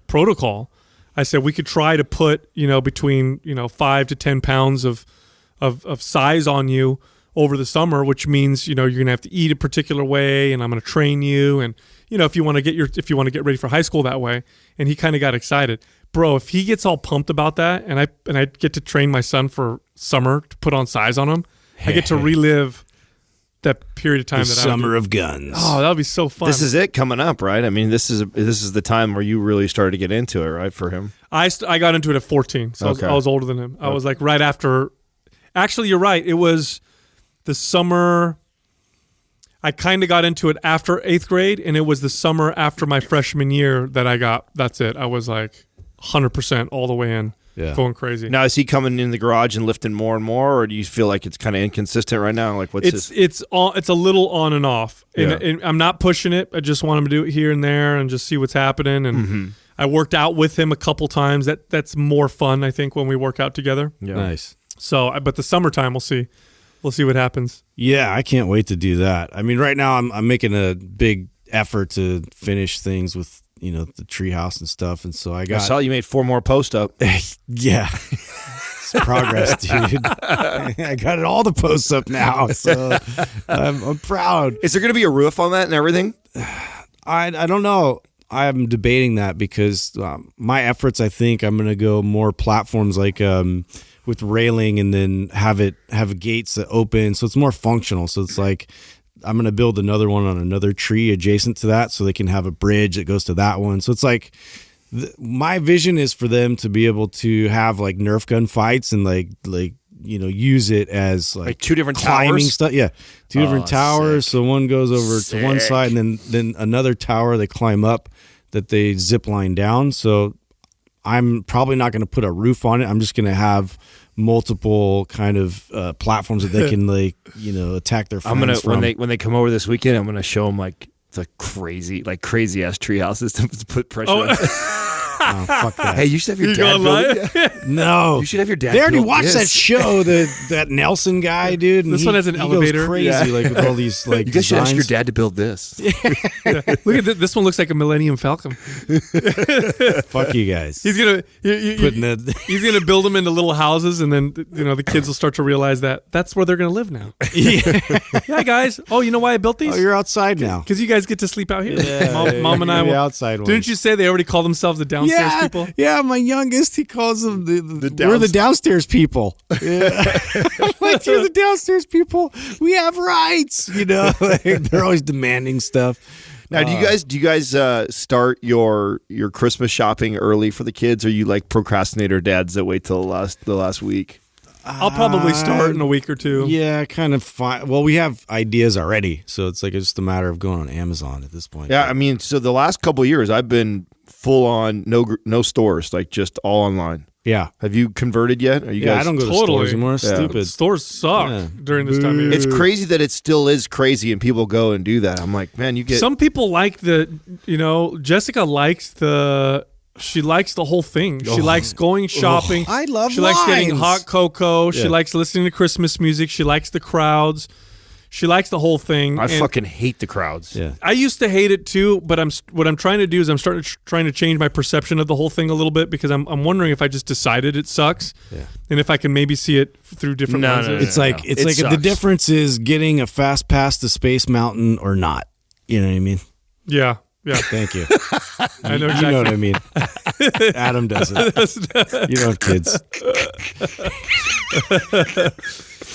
protocol. I said we could try to put between 5 to 10 pounds of size on you over the summer, which means you're gonna have to eat a particular way, and I'm gonna train you, and if you want to get ready for high school that way. And he kind of got excited, bro. If he gets all pumped about that, and I get to train my son for summer to put on size on him, I get to relive that period of time. The summer of guns. Oh, that would be so fun. This is it coming up, right? I mean, this is the time where you really started to get into it, right? For him, I got into it at 14, so I was older than him. I was like right after. Actually, you're right. It was the summer. I kind of got into it after 8th grade, and it was the summer after my freshman year that I got. That's it. I was like 100% all the way in. Yeah. Going crazy. Now, is he coming in the garage and lifting more and more, or do you feel like it's kind of inconsistent right now? Like, what's it's a little on and off. And I'm not pushing it. I just want him to do it here and there and just see what's happening. And I worked out with him a couple times. That's more fun, I think, when we work out together. Yeah. Nice. So, but the summertime, we'll see. We'll see what happens. Yeah, I can't wait to do that. I mean, right now I'm making a big effort to finish things with the treehouse and stuff. And so I I saw you made 4 more posts up. yeah. It's progress, dude. I got all the posts up now, so I'm proud. Is there going to be a roof on that and everything? I don't know. I'm debating that because my efforts, I think I'm going to go more platforms like with railing and then have gates that open. So it's more functional. So it's like I'm going to build another one on another tree adjacent to that so they can have a bridge that goes to that one. So it's like my vision is for them to be able to have like Nerf gun fights and like use it as like 2 different climbing towers? stuff. Yeah, 2 different towers. Sick. So one goes over to one side and then another tower they climb up that they zip line down. So I'm probably not going to put a roof on it. I'm just going to have multiple kind of platforms that they can attack their friends from. When they come over this weekend, I'm gonna show them like the crazy ass tree houses to put pressure on. Oh, fuck that. Hey, you should have your dad build it. No. You should have your dad They already build watched this. that show, that Nelson guy, dude. And This one has an he elevator. goes crazy, like with all these like You guys should ask your designs. dad to build this. Look at this one. Looks like a Millennium Falcon. Fuck you guys. He's gonna Putting the he's gonna build them into little houses, and then the kids will start to realize that that's where they're gonna live now. Yeah, guys. Oh, you know why I built these? Oh, you're outside now. Because you guys get to sleep out here. Yeah, Mom and I the will. outside ones. Didn't you say they already call themselves the downstairs people? Yeah, my youngest, he calls them we're the downstairs people. Yeah. I'm like, you're the downstairs people. We have rights. Like, they're always demanding stuff. Now, do you guys start your Christmas shopping early for the kids, or you like procrastinator dads that wait till the last week? I'll probably start in a week or 2. Yeah, kind of fine. Well, we have ideas already, so it's like it's just a matter of going on Amazon at this point. Yeah, I mean, so the last couple of years, I've been full on no stores, like just all online. Yeah. Have you converted yet? Are you guys? I don't go to Totally. stores anymore. It's Yeah. stupid. Stores suck Yeah. during this time of year. It's crazy that it still is crazy, and people go and do that. I'm like, man, you get Some people like Jessica likes she likes the whole thing. She likes going shopping. I love She likes getting lines. hot cocoa. She Yeah. likes listening to Christmas music. She likes the crowds. She likes the whole thing. I And fucking hate the crowds. Yeah. I used to hate it too, but what I'm trying to do is I'm trying to change my perception of the whole thing a little bit, because I'm wondering if I just decided it sucks, and if I can maybe see it through different No, lenses. no, no, It's like It the sucks. difference is getting a fast pass to Space Mountain or not. You know what I mean? Yeah. Thank you. I know You exactly. know what I mean. Adam doesn't. You don't have kids.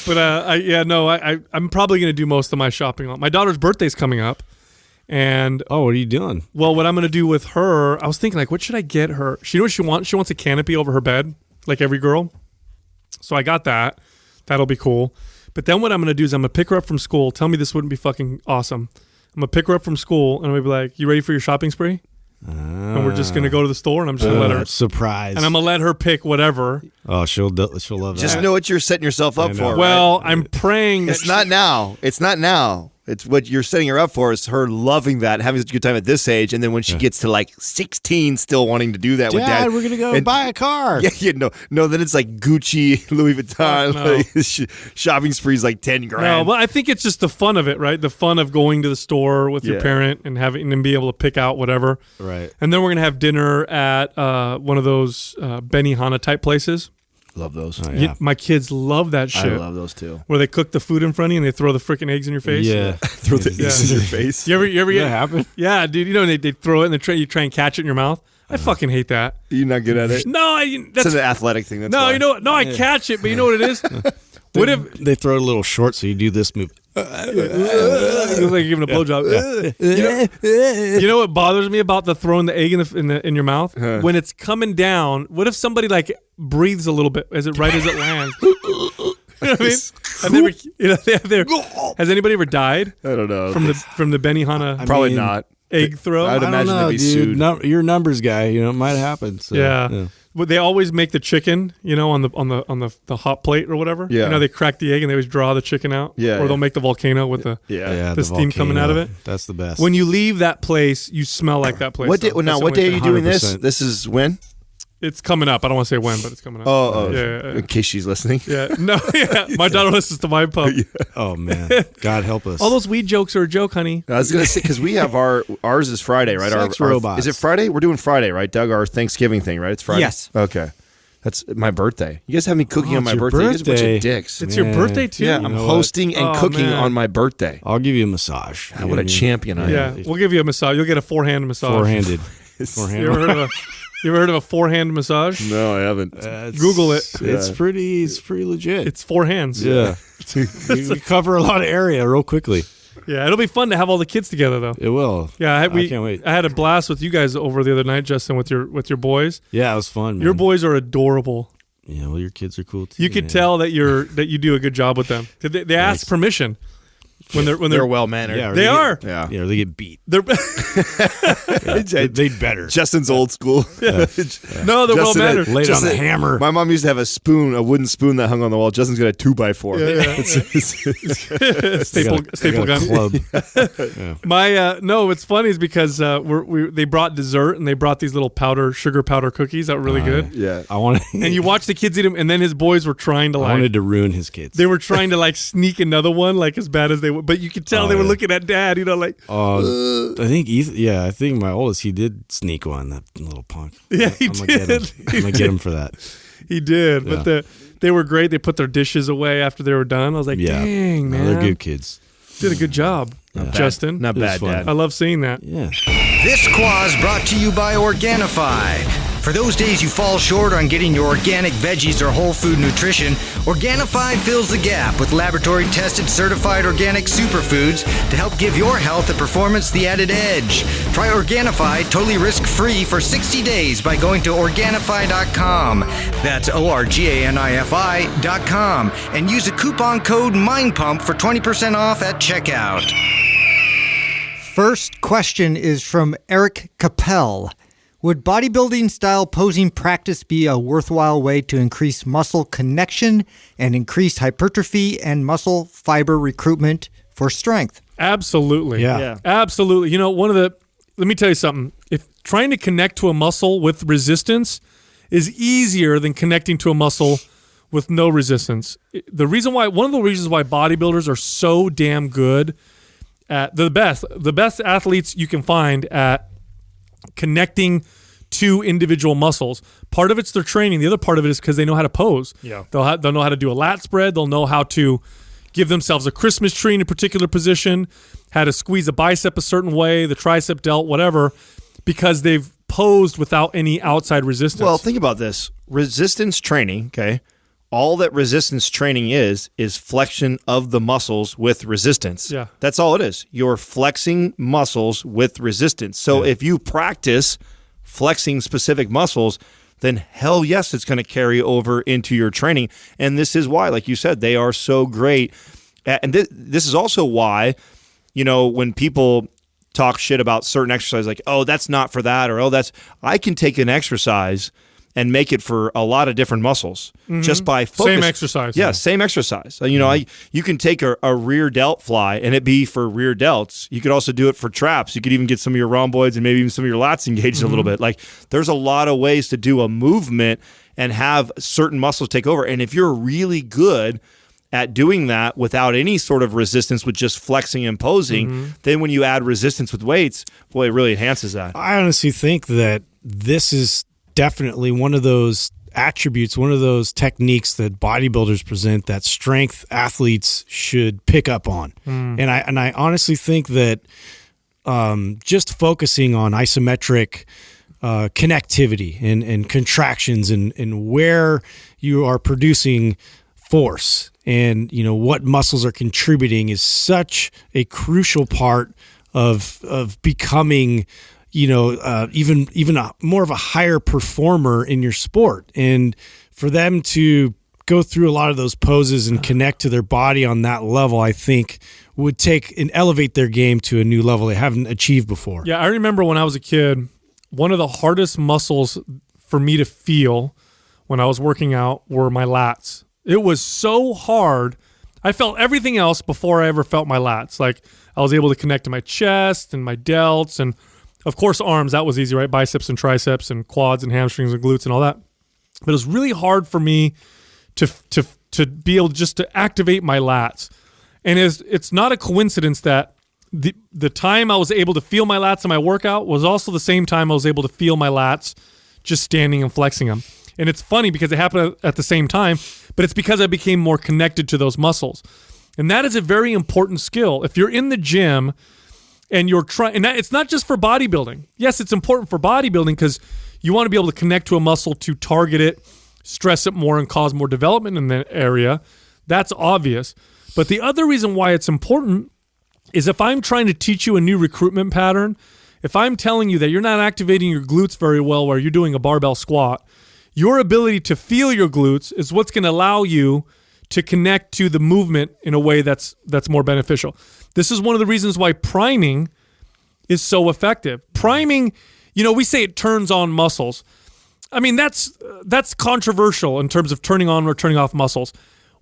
But I'm probably going to do most of my shopping. My daughter's birthday's coming up, and Oh, what are you doing? well, what I'm going to do with her, I was thinking like, what should I get her? She knows what she wants. She wants a canopy over her bed, like every girl. So I got that. That'll be cool. But then what I'm going to do is I'm going to pick her up from school. Tell me this wouldn't be fucking awesome. I'm going to pick her up from school, and I'm going to be like, you ready for your shopping spree? And we're just going to go to the store, and I'm just going to let her. Surprise. And I'm going to let her pick whatever. Oh, she'll love Just that. know what you're setting yourself up I know. for. Well, right? I'm praying that It's not now. It's not now. It's what you're setting her up for is her loving that, having such a good time at this age, and then when she gets to like 16, still wanting to do that with dad. We're gonna go And- buy a car. Yeah, no. Then it's like Gucci, Louis Vuitton. Oh, no. Like, shopping spree's like $10 No, grand. but I think it's just the fun of it, right? The fun of going to the store with your Yeah. parent and having and be able to pick out whatever. Right. And then we're gonna have dinner at one of those Benihana type places. Love those. Oh, yeah. My kids love that I shit. love those too. Where they cook the food in front of you and they throw the freaking eggs in your face. Yeah. Throw the eggs in your face. You ever That get? happen? Yeah, dude. You know they throw it and you try and catch it in your mouth. I fucking hate that. You're not good at it. No, It's that's an athletic thing. That's no. why. You know what? No, I catch it, but you know what it is. What if They throw it a little short, so you do this move. it looks like you're giving a blowjob? You know what bothers me about the throwing the egg in your mouth when it's coming down? What if somebody like breathes a little bit as it lands? You know what I mean? Has anybody ever died I don't know. from the Benihana Probably mean, not. egg throw? I'd I don't imagine know, they'd be dude. sued. You're a numbers guy. It might happen. So, Yeah. But they always make the chicken, on the hot plate or whatever. Yeah. They crack the egg and they always draw the chicken out. Yeah, Or they'll yeah. make the volcano with the Yeah. the steam coming out of it. That's the best. When you leave that place, you smell like that place. What day? though. Now, That's the what only day are you thing. doing this? 100%. This is when? It's coming up. I don't want to say when, but it's coming up. Oh. In case she's listening. Yeah. No, yeah. My daughter listens to Mind Pump. Oh, man. God help us. All those weed jokes are a joke, honey. I was going to say, because we have ours is Friday, right? Sex robots. Is it Friday? We're doing Friday, right, Doug? Our Thanksgiving thing, right? It's Friday? Yes. Okay. That's my birthday. You guys have me cooking on my it's your birthday. You guys are a bunch birthday. of dicks. It's your birthday, too? Yeah, I'm hosting and cooking on my birthday. I'll give you a massage. God, what a champion I am. Yeah, we'll give you a massage. You'll get a forehand massage. Four-handed. You ever heard of a forehand massage? No, I haven't. Google it. It's pretty legit. It's four hands. Yeah. we cover a lot of area real quickly. Yeah, it'll be fun to have all the kids together, though. It will. Yeah, I can't wait. I had a blast with you guys over the other night, Justin, with your boys. Yeah, it was fun, man. Your boys are adorable. Yeah, well, your kids are cool too. You could tell that you do a good job with them. They ask permission when they're well mannered. Yeah, they are. Yeah. Yeah, they get beat. They're They'd better. Justin's old school. no, they're well Justin mannered. Laid on the hammer. My mom used to have a wooden spoon that hung on the wall. Justin's got a 2x4. Staple gun. Club. What's funny is because they brought dessert and they brought these little sugar powder cookies that were really good. Yeah. I wanted. And you watch the kids eat them, and then his boys were trying to I wanted to ruin his kids. They were trying to sneak another one, as bad as they were. But you could tell they were looking at Dad, I think I think my oldest, he did sneak one, that little punk. Yeah, he did. I'm gonna get him for that. He did, Yeah. but they were great. They put their dishes away after they were done. I was like, dang, man. They're good kids. Did a good job, Justin. Not It was bad, fun. Dad. I love seeing that. Yeah. This clause brought to you by Organifi. For those days you fall short on getting your organic veggies or whole food nutrition, Organifi fills the gap with laboratory-tested certified organic superfoods to help give your health and performance the added edge. Try Organifi totally risk-free for 60 days by going to Organifi.com. That's ORGANIFI.com. And use the coupon code MINDPUMP for 20% off at checkout. First question is from Eric Capel. Would bodybuilding style posing practice be a worthwhile way to increase muscle connection and increase hypertrophy and muscle fiber recruitment for strength? Absolutely. Yeah. Absolutely. Let me tell you something. If trying to connect to a muscle with resistance is easier than connecting to a muscle with no resistance. One of the reasons why bodybuilders are so damn good at the best athletes you can find at connecting to individual muscles. Part of it's their training. The other part of it is because they know how to pose. Yeah. They'll know how to do a lat spread. They'll know how to give themselves a Christmas tree in a particular position, how to squeeze a bicep a certain way, the tricep delt, whatever, because they've posed without any outside resistance. Well, think about this. Resistance training, okay? All that resistance training is flexion of the muscles with resistance. Yeah. That's all it is. You're flexing muscles with resistance. So if you practice flexing specific muscles, then hell yes, it's going to carry over into your training. And this is why, like you said, they are so great. And this is also why, when people talk shit about certain exercises, like, oh, that's not for that, or I can take an exercise and make it for a lot of different muscles just by focus. Same exercise. Yeah, same exercise. You can take a rear delt fly and it be for rear delts. You could also do it for traps. You could even get some of your rhomboids and maybe even some of your lats engaged a little bit. Like, there's a lot of ways to do a movement and have certain muscles take over. And if you're really good at doing that without any sort of resistance, with just flexing and posing, then when you add resistance with weights, boy, it really enhances that. I honestly think that this is definitely one of those attributes, one of those techniques that bodybuilders present that strength athletes should pick up on. And I honestly think that just focusing on isometric connectivity and contractions and where you are producing force and what muscles are contributing is such a crucial part of becoming even more of a higher performer in your sport. And for them to go through a lot of those poses and connect to their body on that level, I think would take and elevate their game to a new level they haven't achieved before. Yeah, I remember when I was a kid, one of the hardest muscles for me to feel when I was working out were my lats. It was so hard. I felt everything else before I ever felt my lats. Like, I was able to connect to my chest and my delts and Of course, arms, that was easy, right? Biceps and triceps and quads and hamstrings and glutes and all that. But it was really hard for me to be able just to activate my lats. And it's not a coincidence that the time I was able to feel my lats in my workout was also the same time I was able to feel my lats just standing and flexing them. And it's funny because it happened at the same time, but it's because I became more connected to those muscles. And that is a very important skill. If you're in the gym and you're trying, and it's not just for bodybuilding. Yes, it's important for bodybuilding because you want to be able to connect to a muscle to target it, stress it more, and cause more development in that area. That's obvious. But the other reason why it's important is if I'm trying to teach you a new recruitment pattern, if I'm telling you that you're not activating your glutes very well while you're doing a barbell squat, your ability to feel your glutes is what's going to allow you to connect to the movement in a way that's more beneficial. This is one of the reasons why priming is so effective. Priming, we say it turns on muscles. I mean, that's controversial in terms of turning on or turning off muscles.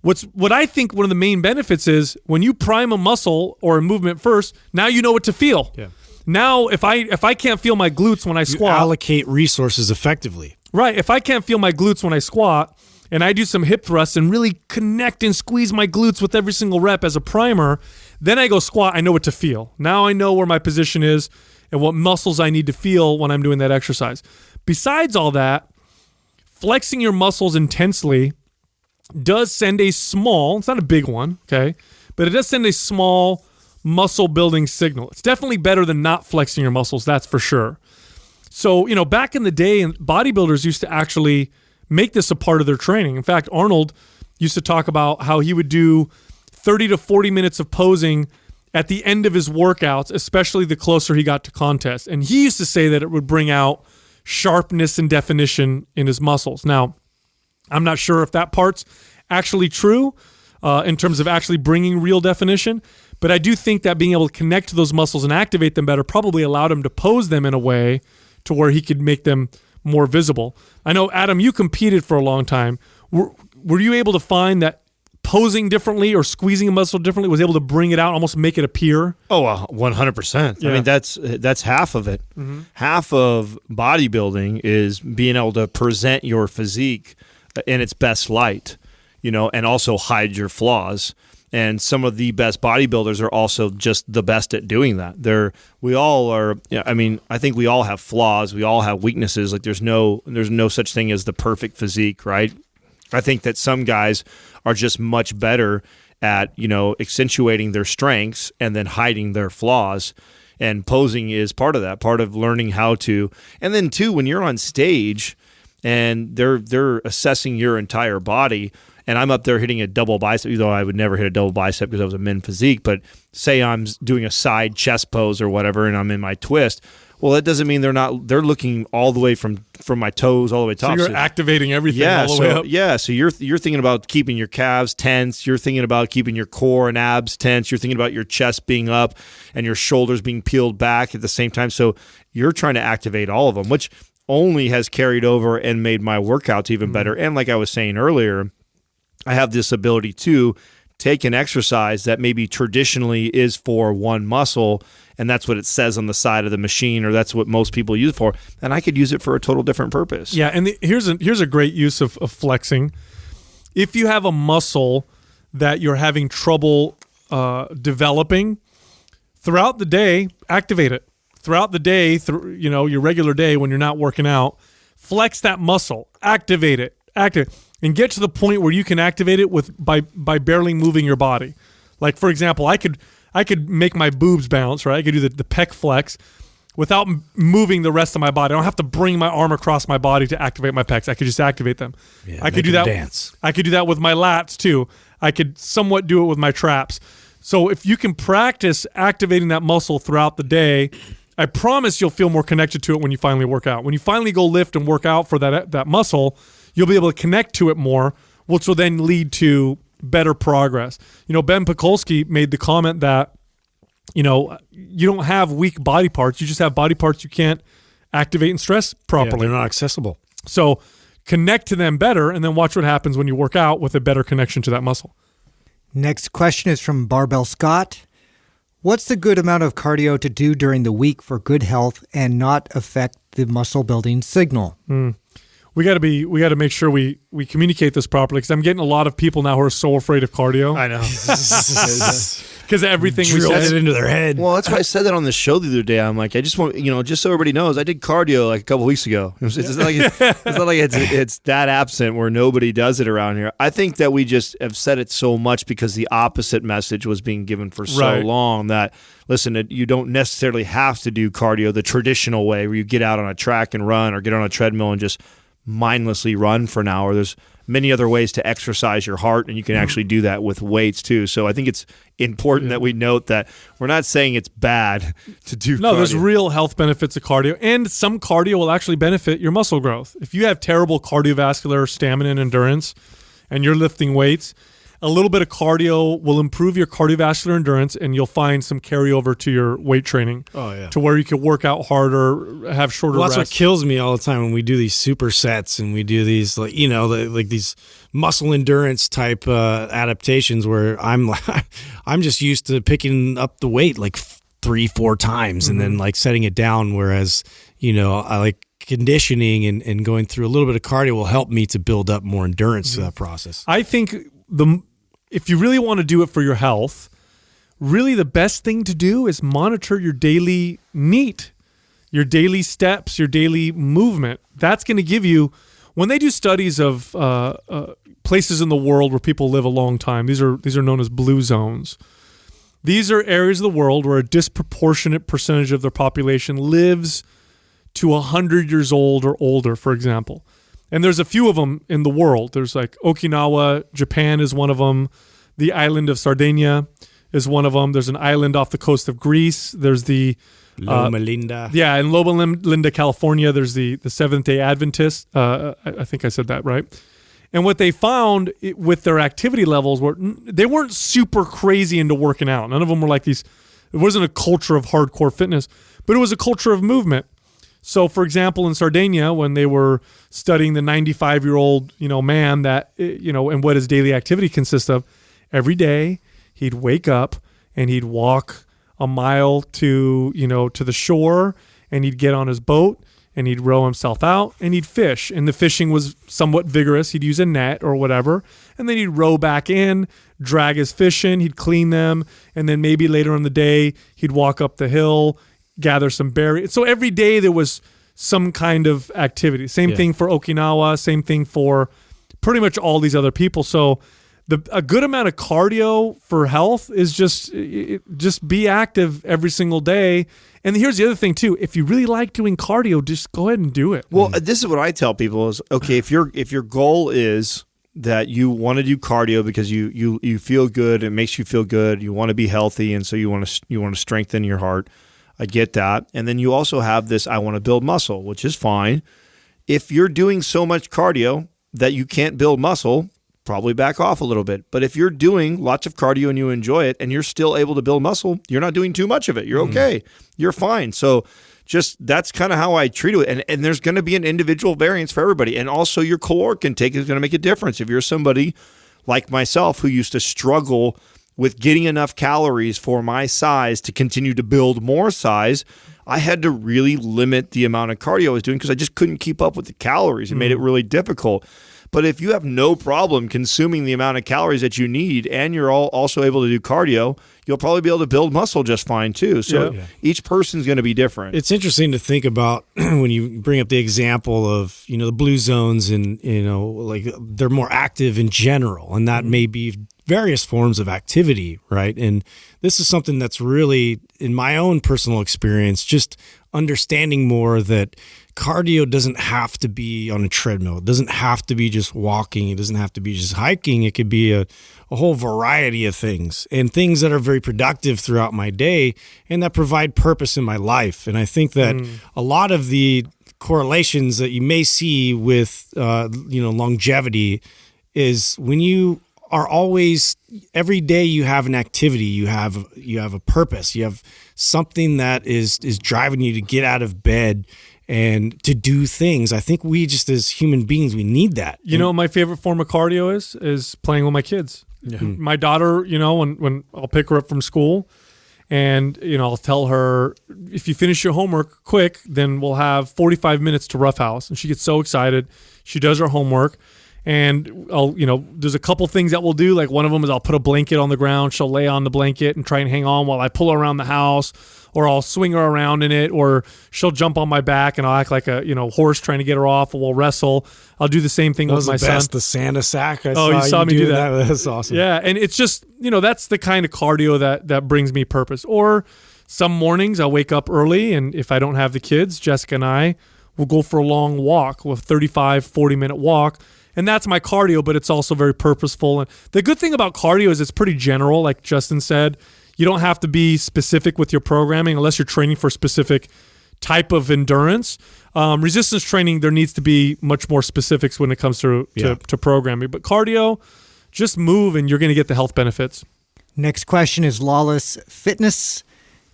What I think one of the main benefits is when you prime a muscle or a movement first, now you know what to feel. Yeah. Now, if I can't feel my glutes when I squat, you allocate resources effectively. Right. If I can't feel my glutes when I squat and I do some hip thrusts and really connect and squeeze my glutes with every single rep as a primer, then I go squat, I know what to feel. Now I know where my position is and what muscles I need to feel when I'm doing that exercise. Besides all that, flexing your muscles intensely does send a small, it's not a big one, okay, but it does send a small muscle building signal. It's definitely better than not flexing your muscles, that's for sure. So, back in the day, bodybuilders used to actually make this a part of their training. In fact, Arnold used to talk about how he would do 30 to 40 minutes of posing at the end of his workouts, especially the closer he got to contests. And he used to say that it would bring out sharpness and definition in his muscles. Now, I'm not sure if that part's actually true in terms of actually bringing real definition, but I do think that being able to connect to those muscles and activate them better probably allowed him to pose them in a way to where he could make them more visible. I know, Adam, you competed for a long time. Were you able to find that posing differently or squeezing a muscle differently was able to bring it out, almost make it appear? Oh, 100%. Yeah. I mean, that's half of it. Mm-hmm. Half of bodybuilding is being able to present your physique in its best light, and also hide your flaws. And some of the best bodybuilders are also just the best at doing that. We all are. I think we all have flaws. We all have weaknesses. Like there's no such thing as the perfect physique, right? I think that some guys are just much better at accentuating their strengths and then hiding their flaws. And posing is part of that. Part of learning how to. And then too, when you're on stage and they're assessing your entire body. And I'm up there hitting a double bicep, though I would never hit a double bicep because I was a men physique. But say I'm doing a side chest pose or whatever, and I'm in my twist. Well, that doesn't mean they're looking all the way from my toes all the way top. So you're activating everything all the way up. Yeah, so you're thinking about keeping your calves tense. You're thinking about keeping your core and abs tense. You're thinking about your chest being up and your shoulders being peeled back at the same time. So you're trying to activate all of them, which only has carried over and made my workouts even better. And like I was saying earlier, I have this ability to take an exercise that maybe traditionally is for one muscle, and that's what it says on the side of the machine, or that's what most people use it for, and I could use it for a total different purpose. Yeah, and here's a great use of flexing. If you have a muscle that you're having trouble developing, throughout the day, activate it. Throughout the day, your regular day when you're not working out, flex that muscle, activate it, and get to the point where you can activate it by barely moving your body. Like, for example, I could make my boobs bounce, right? I could do the pec flex without moving the rest of my body. I don't have to bring my arm across my body to activate my pecs. I could just activate them. Yeah, I could do that. Dance. I could do that with my lats too. I could somewhat do it with my traps. So if you can practice activating that muscle throughout the day, I promise you'll feel more connected to it when you finally work out. When you finally go lift and work out for that muscle, you'll be able to connect to it more, which will then lead to better progress. Ben Pekulski made the comment that, you don't have weak body parts. You just have body parts you can't activate and stress properly. Yeah, they're not accessible. So connect to them better and then watch what happens when you work out with a better connection to that muscle. Next question is from Barbell Scott. What's the good amount of cardio to do during the week for good health and not affect the muscle building signal? We got to make sure we communicate this properly, because I'm getting a lot of people now who are so afraid of cardio. I know. Because everything we Drilled said it into their head. Well, that's why I said that on the show the other day. I'm like, I just want, just so everybody knows, I did cardio like a couple weeks ago. It's not like it's that absent where nobody does it around here. I think that we just have said it so much because the opposite message was being given for so long that, listen, you don't necessarily have to do cardio the traditional way where you get out on a track and run, or get on a treadmill and just mindlessly run for an hour. There's many other ways to exercise your heart, and you can actually do that with weights too. So I think it's important that we note that we're not saying it's bad to do cardio. there's real health benefits of cardio, and some cardio will actually benefit your muscle growth. If you have terrible cardiovascular stamina and endurance and you're lifting weights, a little bit of cardio will improve your cardiovascular endurance, and you'll find some carryover to your weight training. Oh, yeah. To where you can work out harder, have shorter Well, that's rests. what kills me all the time when we do these supersets and we do these, like these muscle endurance type adaptations where I'm just used to picking up the weight like 3-4 times and then like setting it down. Whereas, I like conditioning and going through a little bit of cardio will help me to build up more endurance to that process. I think if you really want to do it for your health, really the best thing to do is monitor your daily NEAT, your daily steps, your daily movement. That's going to give you, when they do studies of places in the world where people live a long time, these are known as blue zones. These are areas of the world where a disproportionate percentage of their population lives to 100 years old or older, for example. And there's a few of them in the world. There's like Okinawa, Japan is one of them. The island of Sardinia is one of them. There's an island off the coast of Greece. There's the Loma Linda. Yeah, in Loma Linda, California, there's the Seventh-day Adventist. I think I said that right. And what they found with their activity levels were they weren't super crazy into working out. None of them were like these. It wasn't a culture of hardcore fitness, but it was a culture of movement. So, for example, in Sardinia, when they were studying the 95-year-old, man that, and what his daily activity consists of, every day he'd wake up and he'd walk a mile to the shore, and he'd get on his boat and he'd row himself out and he'd fish. And the fishing was somewhat vigorous. He'd use a net or whatever, and then he'd row back in, drag his fish in, he'd clean them, and then maybe later in the day he'd walk up the hill, gather some berries. So every day there was some kind of activity. Same thing for Okinawa, same thing for pretty much all these other people. So a good amount of cardio for health is just be active every single day. And here's the other thing too. If you really like doing cardio, just go ahead and do it. Well, this is what I tell people is, okay, if your goal is that you want to do cardio because you feel good, it makes you feel good, you want to be healthy, and so you want to strengthen your heart. I get that. And then you also have this, I want to build muscle, which is fine. If you're doing so much cardio that you can't build muscle, probably back off a little bit. But if you're doing lots of cardio and you enjoy it and you're still able to build muscle, you're not doing too much of it. You're okay. You're fine. So just that's kind of how I treat it. And there's going to be an individual variance for everybody. And also your caloric intake is going to make a difference. If you're somebody like myself who used to struggle with getting enough calories for my size to continue to build more size, I had to really limit the amount of cardio I was doing because I just couldn't keep up with the calories. It made it really difficult. But if you have no problem consuming the amount of calories that you need and you're also able to do cardio, you'll probably be able to build muscle just fine too. So each person's going to be different. It's interesting to think about when you bring up the example of, the blue zones and, like they're more active in general, and that may be various forms of activity, right? And this is something that's really, in my own personal experience, just understanding more that cardio doesn't have to be on a treadmill. It doesn't have to be just walking. It doesn't have to be just hiking. It could be a whole variety of things, and things that are very productive throughout my day and that provide purpose in my life. And I think that a lot of the correlations that you may see with, longevity is when you are always, every day you have an activity, you have a purpose, you have something that is driving you to get out of bed and to do things. I think we just, as human beings, we need that. My favorite form of cardio is playing with my kids. Yeah. My daughter, when I'll pick her up from school, And, I'll tell her, if you finish your homework quick, then we'll have 45 minutes to roughhouse. And she gets so excited. She does her homework. And there's a couple things that we'll do. Like one of them is I'll put a blanket on the ground. She'll lay on the blanket and try and hang on while I pull her around the house, or I'll swing her around in it, or she'll jump on my back and I'll act like a horse trying to get her off, or we'll wrestle. I'll do the same thing with my son. The Santa sack. You saw me do that. That's awesome. Yeah, and it's just that's the kind of cardio that brings me purpose. Or some mornings I'll wake up early, and if I don't have the kids, Jessica and I will go for a long walk, a 35, 40-minute walk. And that's my cardio, but it's also very purposeful. And the good thing about cardio is it's pretty general, like Justin said. You don't have to be specific with your programming unless you're training for a specific type of endurance. Resistance training, there needs to be much more specifics when it comes to programming. But cardio, just move and you're going to get the health benefits. Next question is Lawless Fitness.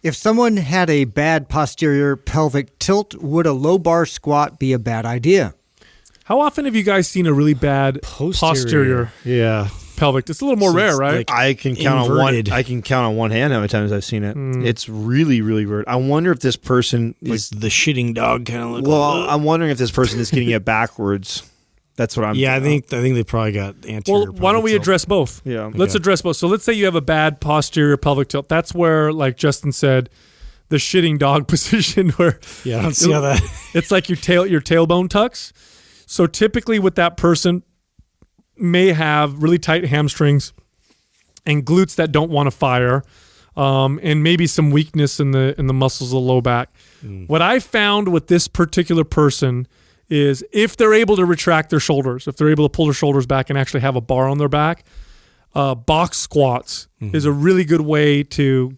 If someone had a bad posterior pelvic tilt, would a low bar squat be a bad idea? How often have you guys seen a really bad posterior pelvic? It's a little more rare, right? Like I can count on one hand how many times I've seen it. It's really, really weird. I wonder if this person is the shitting dog kind of look. Well, I'm wondering if this person is getting it backwards. That's what I'm. Yeah, I think they probably got anterior. Well, why don't we address both? Yeah, let's address both. So let's say you have a bad posterior pelvic tilt. That's where, like Justin said, the shitting dog position. Where I don't see how that. It's like your tailbone tucks. So typically with that person may have really tight hamstrings and glutes that don't want to fire, and maybe some weakness in the muscles of the low back. What I found with this particular person is if they're able to retract their shoulders, if they're able to pull their shoulders back and actually have a bar on their back, box squats is a really good way to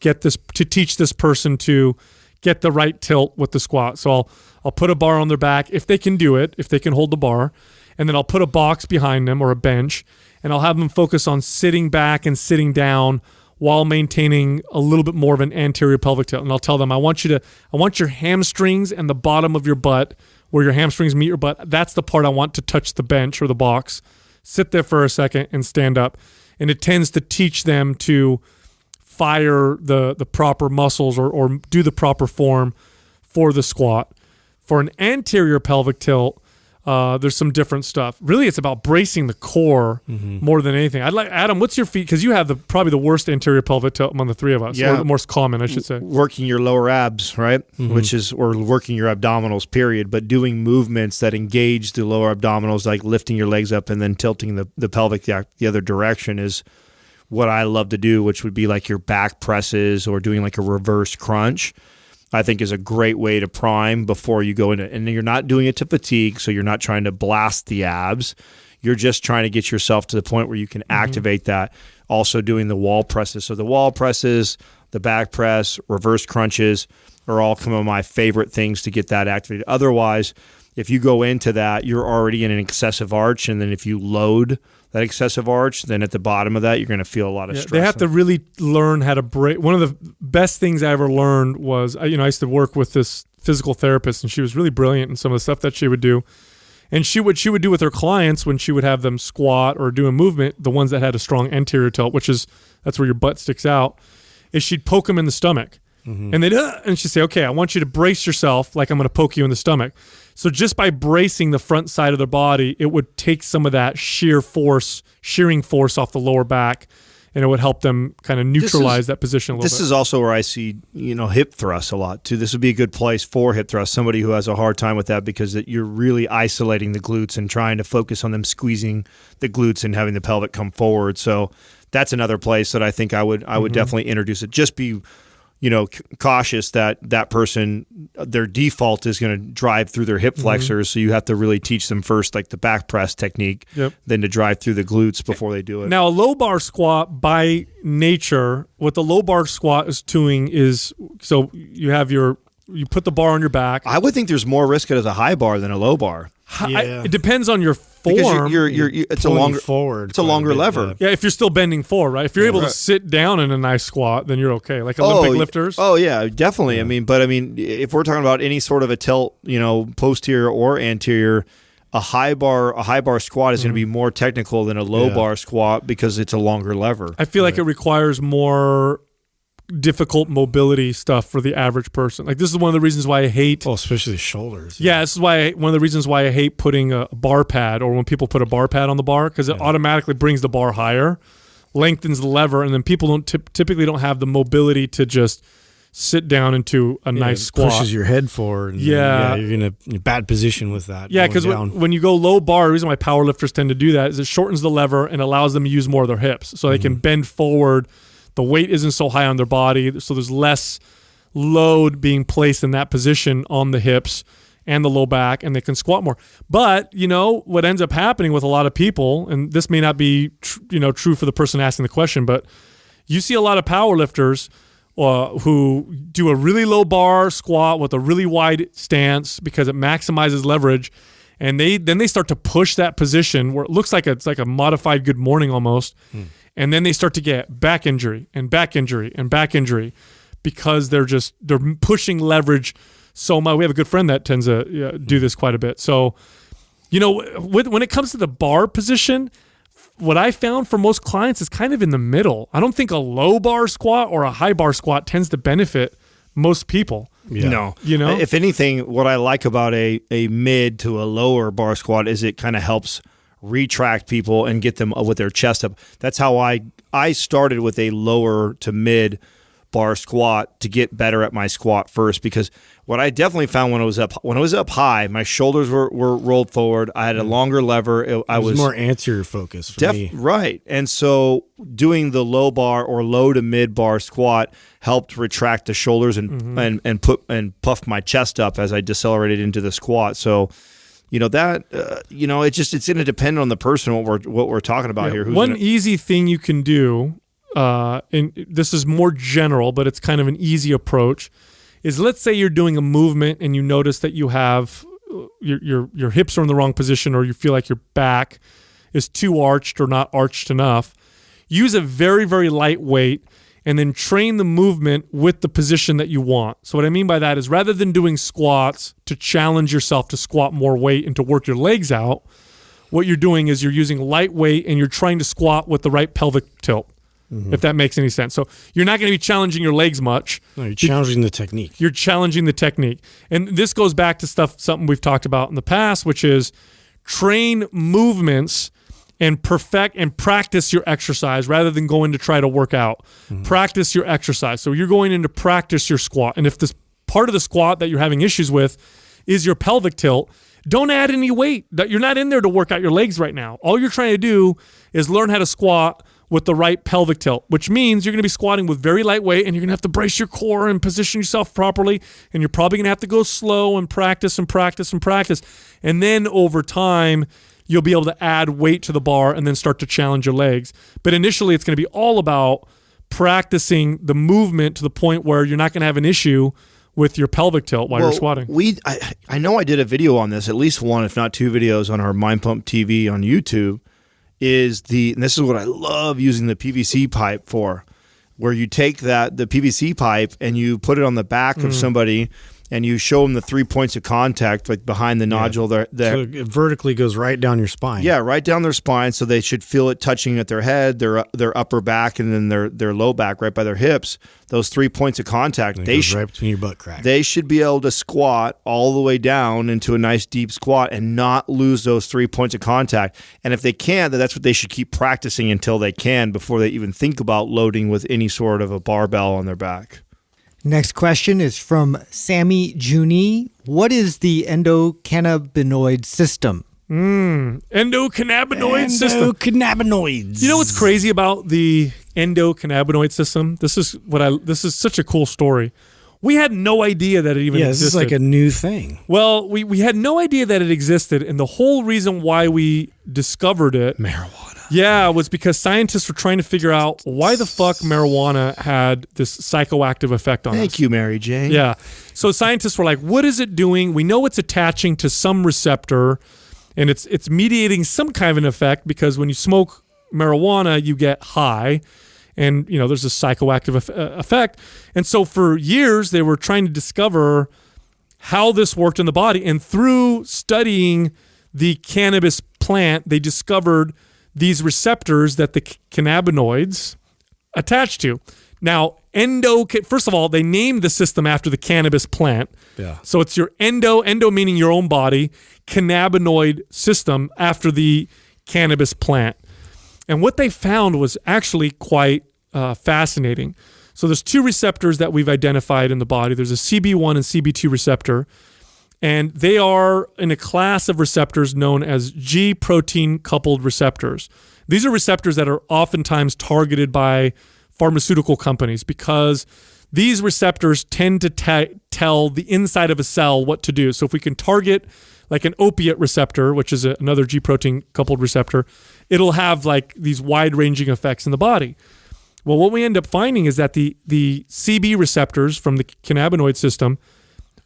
teach this person to get the right tilt with the squat. So I'll put a bar on their back if they can do it, if they can hold the bar, and then I'll put a box behind them or a bench, and I'll have them focus on sitting back and sitting down while maintaining a little bit more of an anterior pelvic tilt. And I'll tell them, I want your hamstrings and the bottom of your butt, where your hamstrings meet your butt. That's the part I want to touch the bench or the box. Sit there for a second and stand up. And it tends to teach them to fire the proper muscles or do the proper form for the squat. For an anterior pelvic tilt, there's some different stuff. Really, it's about bracing the core more than anything. I'd like Adam. What's your feet? Because you have probably the worst anterior pelvic tilt among the three of us. Yeah, or the most common, I should say. Working your lower abs, right? Or working your abdominals. Period. But doing movements that engage the lower abdominals, like lifting your legs up and then tilting the pelvic the other direction, is what I love to do. Which would be like your back presses or doing like a reverse crunch. I think is a great way to prime before you go into, and you're not doing it to fatigue, so you're not trying to blast the abs. You're just trying to get yourself to the point where you can activate that. Also doing the wall presses. So the wall presses, the back press, reverse crunches are all some of my favorite things to get that activated. Otherwise, if you go into that, you're already in an excessive arch, and then if you load that excessive arch, then at the bottom of that, you're going to feel a lot of stress. They have to really learn how to break. One of the best things I ever learned was, I used to work with this physical therapist, and she was really brilliant in some of the stuff that she would do. And she would do with her clients when she would have them squat or do a movement, the ones that had a strong anterior tilt, that's where your butt sticks out, is she'd poke them in the stomach. And she'd say, okay, I want you to brace yourself like I'm going to poke you in the stomach. So just by bracing the front side of their body, it would take some of that shearing force off the lower back, and it would help them kind of neutralize that position a little bit. This is also where I see, hip thrusts a lot too. This would be a good place for hip thrusts, somebody who has a hard time with that, because you're really isolating the glutes and trying to focus on them squeezing the glutes and having the pelvic come forward. So that's another place that I think I would definitely introduce it. Just be cautious that person, their default is going to drive through their hip flexors. So you have to really teach them first, like the back press technique, then to drive through the glutes before they do it. Now, a low bar squat by nature, what the low bar squat is doing is, so you put the bar on your back. I would think there's more risk as a high bar than a low bar. It depends on your form. Because it's a longer forward. It's a longer lever. Yeah, if you're still bending forward, right? If you're able to sit down in a nice squat, then you're okay. Like Olympic lifters. Oh yeah, definitely. Yeah. If we're talking about any sort of a tilt, posterior or anterior, a high bar squat is going to be more technical than a low bar squat because it's a longer lever. I feel like it requires more difficult mobility stuff for the average person. Like this is one of the reasons why I hate. Well, especially the shoulders. Yeah, this is why one of the reasons why I hate putting a bar pad, or when people put a bar pad on the bar, because it automatically brings the bar higher, lengthens the lever, and then people don't typically don't have the mobility to just sit down into a nice squat. Pushes your head forward. And Yeah. then, you're in a bad position with that. Yeah, going because down. when you go low bar, the reason why powerlifters tend to do that is it shortens the lever and allows them to use more of their hips, so they can bend forward. The weight isn't so high on their body, so there's less load being placed in that position on the hips and the low back, and they can squat more. But, what ends up happening with a lot of people, and this may not be true for the person asking the question, but you see a lot of powerlifters who do a really low bar squat with a really wide stance because it maximizes leverage, and then they start to push that position where it looks like it's like a modified good morning almost. And then they start to get back injury and back injury and back injury because they're pushing leverage so much. We have a good friend that tends to do this quite a bit. So, when it comes to the bar position, what I found for most clients is kind of in the middle. I don't think a low bar squat or a high bar squat tends to benefit most people. Yeah. No. If anything, what I like about a mid to a lower bar squat is it kind of helps retract people and get them with their chest up. That's how I started with a lower to mid bar squat to get better at my squat first, because what I definitely found when I was up high, my shoulders were rolled forward. I had a longer lever. It was more anterior focus for me. Right. And so doing the low bar or low to mid bar squat helped retract the shoulders and puff my chest up as I decelerated into the squat. So it's going to depend on the person what we're talking about here. One easy thing you can do, and this is more general, but it's kind of an easy approach, is let's say you're doing a movement and you notice that you have your hips are in the wrong position, or you feel like your back is too arched or not arched enough. Use a very, very light weight and then train the movement with the position that you want. So what I mean by that is rather than doing squats to challenge yourself to squat more weight and to work your legs out, what you're doing is you're using light weight and you're trying to squat with the right pelvic tilt, if that makes any sense. So you're not going to be challenging your legs much. No, you're challenging the technique. You're challenging the technique. And this goes back to something we've talked about in the past, which is train movements and perfect and practice your exercise rather than going to try to work out. Practice your exercise. So you're going in to practice your squat. And if this part of the squat that you're having issues with is your pelvic tilt, don't add any weight. You're not in there to work out your legs right now. All you're trying to do is learn how to squat with the right pelvic tilt, which means you're going to be squatting with very light weight, and you're going to have to brace your core and position yourself properly, and you're probably going to have to go slow and practice and practice and practice. And then over time, you'll be able to add weight to the bar and then start to challenge your legs. But initially, it's going to be all about practicing the movement to the point where you're not going to have an issue with your pelvic tilt while you're squatting. I know I did a video on this, at least one, if not two videos on our Mind Pump TV on YouTube, and this is what I love using the PVC pipe for, where you take the PVC pipe and you put it on the back of somebody and you show them the 3 points of contact, like behind the nodule there. So it vertically goes right down your spine. Yeah, right down their spine, so they should feel it touching at their head, their upper back, and then their low back, right by their hips. Those 3 points of contact, right between your butt cracks. They should be able to squat all the way down into a nice deep squat and not lose those 3 points of contact. And if they can, then that's what they should keep practicing until they can, before they even think about loading with any sort of a barbell on their back. Next question is from Sammy Juni. What is the endocannabinoid system? Endocannabinoid system. Endocannabinoids. You know what's crazy about the endocannabinoid system? This is such a cool story. We had no idea that it even existed. This is like a new thing. Well, we had no idea that it existed, and the whole reason why we discovered it, Marijuana. yeah, was because scientists were trying to figure out why the fuck marijuana had this psychoactive effect on us. Thank you, Mary Jane. Yeah. So scientists were like, what is it doing? We know it's attaching to some receptor, and it's mediating some kind of an effect, because when you smoke marijuana, you get high, and there's a psychoactive effect. And so for years, they were trying to discover how this worked in the body. And through studying the cannabis plant, they discovered these receptors that the cannabinoids attach to. Now, first of all, they named the system after the cannabis plant. Yeah. So it's your endo meaning your own body, cannabinoid system after the cannabis plant. And what they found was actually quite fascinating. So there's two receptors that we've identified in the body. There's a CB1 and CB2 receptor, and they are in a class of receptors known as G protein coupled receptors. These are receptors that are oftentimes targeted by pharmaceutical companies because these receptors tend to tell the inside of a cell what to do. So if we can target like an opiate receptor, which is another G protein coupled receptor, it'll have like these wide-ranging effects in the body. Well, what we end up finding is that the CB receptors from the cannabinoid system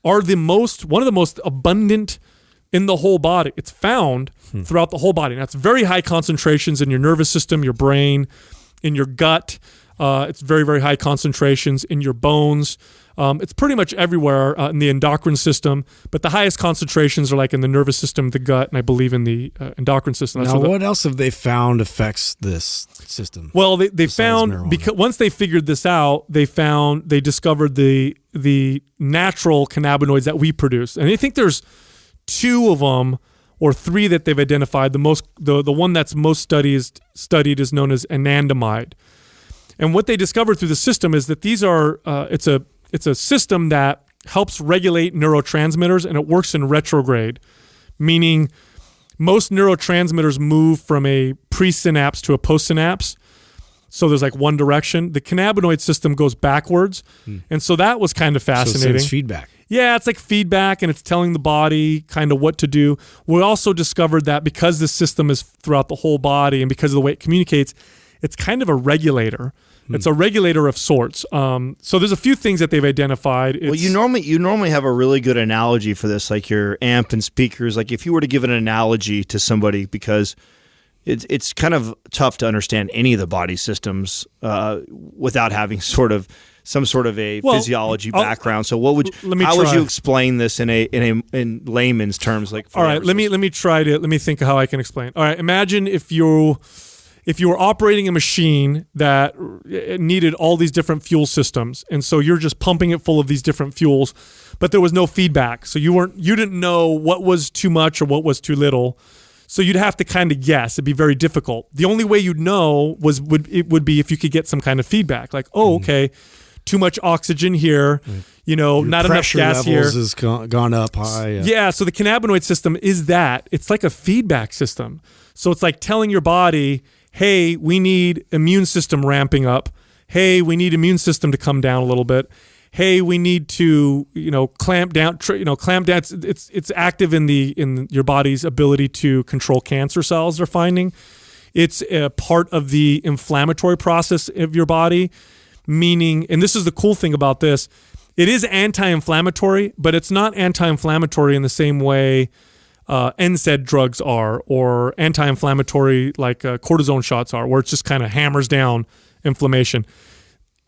are one of the most abundant in the whole body. It's found throughout the whole body. Now, it's very high concentrations in your nervous system, your brain, in your gut. It's very, very high concentrations in your bones. It's pretty much everywhere in the endocrine system, but the highest concentrations are like in the nervous system, the gut, and I believe in the endocrine system. Now, what else have they found affects this system? Well, they found marijuana? Because once they figured this out, they discovered the natural cannabinoids that we produce, and I think there's two of them or three that they've identified. The one that's most studied is known as anandamide. And what they discovered through the system is that these are it's a system that helps regulate neurotransmitters, and it works in retrograde, meaning most neurotransmitters move from a presynapse to a postsynapse. So there's like one direction. The cannabinoid system goes backwards. And so that was kind of fascinating. So it's feedback. Yeah, it's like feedback, and it's telling the body kind of what to do. We also discovered that because this system is throughout the whole body and because of the way it communicates, it's kind of a regulator. It's a regulator of sorts. So there's a few things that they've identified. Well, you normally have a really good analogy for this, like your amp and speakers. Like if you were to give an analogy to somebody, because it's kind of tough to understand any of the body systems without having some sort of a physiology background. So how would you explain this in layman's terms? Like, all right, let me think of how I can explain. All right, imagine if you were operating a machine that needed all these different fuel systems, and so you're just pumping it full of these different fuels, but there was no feedback, so you didn't know what was too much or what was too little, so you'd have to kind of guess. It'd be very difficult. The only way you'd know would be if you could get some kind of feedback, like, okay, too much oxygen here, not enough gas here. Pressure levels has gone up high. Yeah, so the cannabinoid system is that. It's like a feedback system. So it's like telling your body, hey, we need immune system ramping up. Hey, we need immune system to come down a little bit. Hey, we need to, clamp down. Clamp down. It's active in your body's ability to control cancer cells. They're finding it's a part of the inflammatory process of your body. Meaning, and this is the cool thing about this, it is anti-inflammatory, but it's not anti-inflammatory in the same way NSAID drugs are, or anti-inflammatory like cortisone shots are, where it just kind of hammers down inflammation.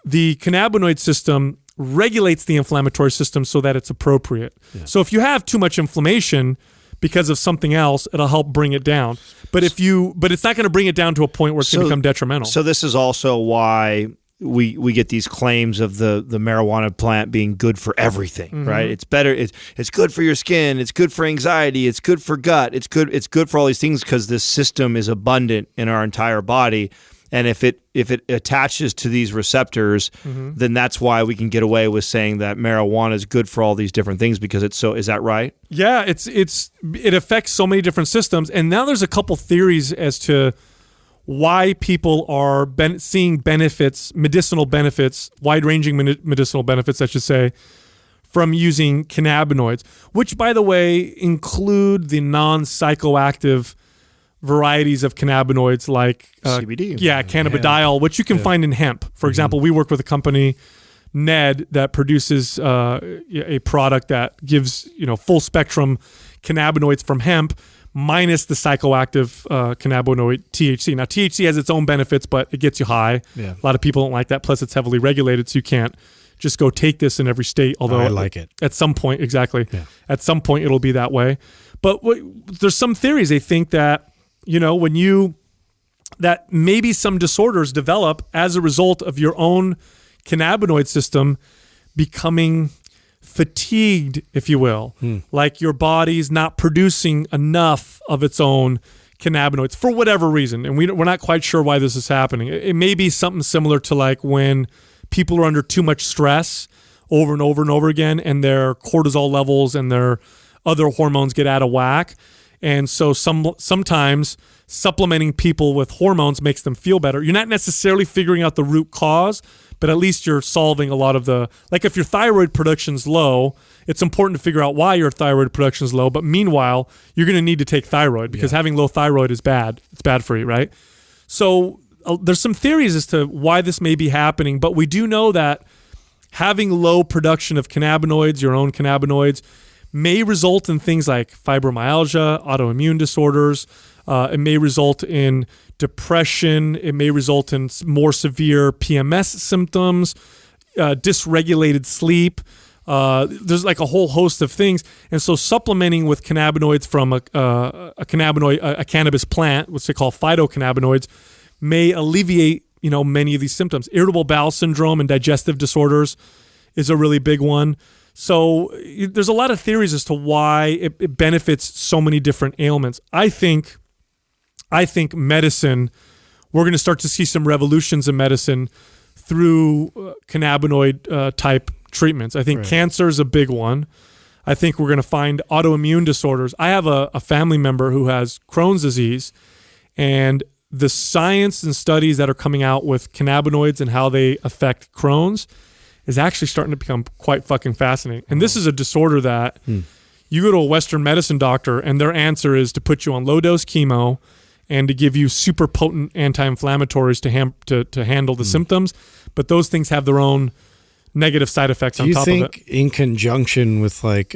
The cannabinoid system regulates the inflammatory system so that it's appropriate. Yeah. So if you have too much inflammation because of something else, it'll help bring it down. But it's not going to bring it down to a point where it's going to become detrimental. So this is also why we get these claims of the marijuana plant being good for everything, right? It's better. It's good for your skin. It's good for anxiety. It's good for gut. It's good for all these things because this system is abundant in our entire body. And if it attaches to these receptors, then that's why we can get away with saying that marijuana is good for all these different things because it's so. Is that right? Yeah, it affects so many different systems. And now there's a couple theories as to why people are seeing benefits, medicinal benefits, wide-ranging medicinal benefits, I should say, from using cannabinoids, which, by the way, include the non-psychoactive varieties of cannabinoids like CBD. Cannabidiol, which you can find in hemp. For example, we work with a company, Ned, that produces a product that gives full-spectrum cannabinoids from hemp, minus the psychoactive cannabinoid THC. Now, THC has its own benefits, but it gets you high. Yeah. A lot of people don't like that. Plus, it's heavily regulated, so you can't just go take this in every state. Although I like it. At some point, exactly. Yeah. At some point, it'll be that way. But there's some theories. They think that, that maybe some disorders develop as a result of your own cannabinoid system becoming fatigued, if you will, like your body's not producing enough of its own cannabinoids for whatever reason. And we're not quite sure why this is happening. It may be something similar to like when people are under too much stress over and over and over again, and their cortisol levels and their other hormones get out of whack. And so sometimes supplementing people with hormones makes them feel better. You're not necessarily figuring out the root cause, but at least you're solving a lot of the, like if your thyroid production's low, it's important to figure out why your thyroid production's low. But meanwhile, you're going to need to take thyroid because having low thyroid is bad. It's bad for you, right? So there's some theories as to why this may be happening, but we do know that having low production of cannabinoids, your own cannabinoids, may result in things like fibromyalgia, autoimmune disorders. It may result in depression. It may result in more severe PMS symptoms, dysregulated sleep. There's like a whole host of things. And so supplementing with cannabinoids from a cannabis plant, which they call phytocannabinoids, may alleviate, many of these symptoms. Irritable bowel syndrome and digestive disorders is a really big one. So there's a lot of theories as to why it benefits so many different ailments. I think medicine, we're going to start to see some revolutions in medicine through cannabinoid type treatments. I think cancer is a big one. I think we're going to find autoimmune disorders. I have a family member who has Crohn's disease, and the science and studies that are coming out with cannabinoids and how they affect Crohn's is actually starting to become quite fucking fascinating. And this is a disorder that you go to a Western medicine doctor and their answer is to put you on low-dose chemo and to give you super potent anti-inflammatories to handle the symptoms. But those things have their own negative side effects on top of it. Do you think in conjunction with like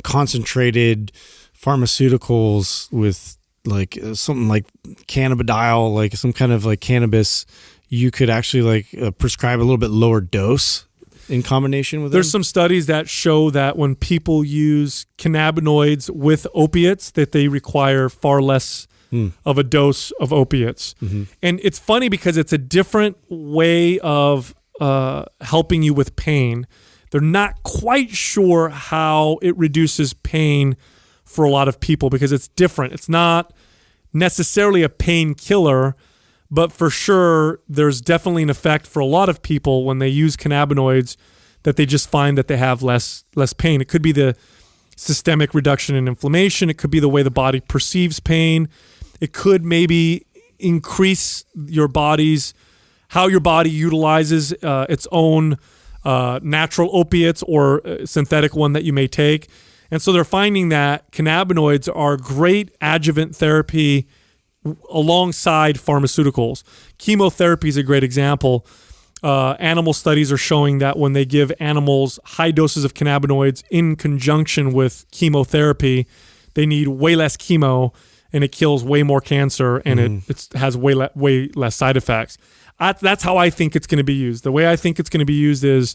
concentrated pharmaceuticals with like something like cannabidiol, like some kind of like cannabis, you could actually like prescribe a little bit lower dose in combination with There's some studies that show that when people use cannabinoids with opiates, that they require far less of a dose of opiates. And it's funny because it's a different way of helping you with pain. They're not quite sure how it reduces pain for a lot of people because it's different. It's not necessarily a painkiller, but for sure, there's definitely an effect for a lot of people when they use cannabinoids that they just find that they have less pain. It could be the systemic reduction in inflammation. It could be the way the body perceives pain. It could maybe increase how your body utilizes its own natural opiates or synthetic one that you may take. And so they're finding that cannabinoids are great adjuvant therapy alongside pharmaceuticals. Chemotherapy is a great example. Animal studies are showing that when they give animals high doses of cannabinoids in conjunction with chemotherapy, they need way less chemo and it kills way more cancer and it has way less side effects. That's how I think it's going to be used. The way I think it's going to be used is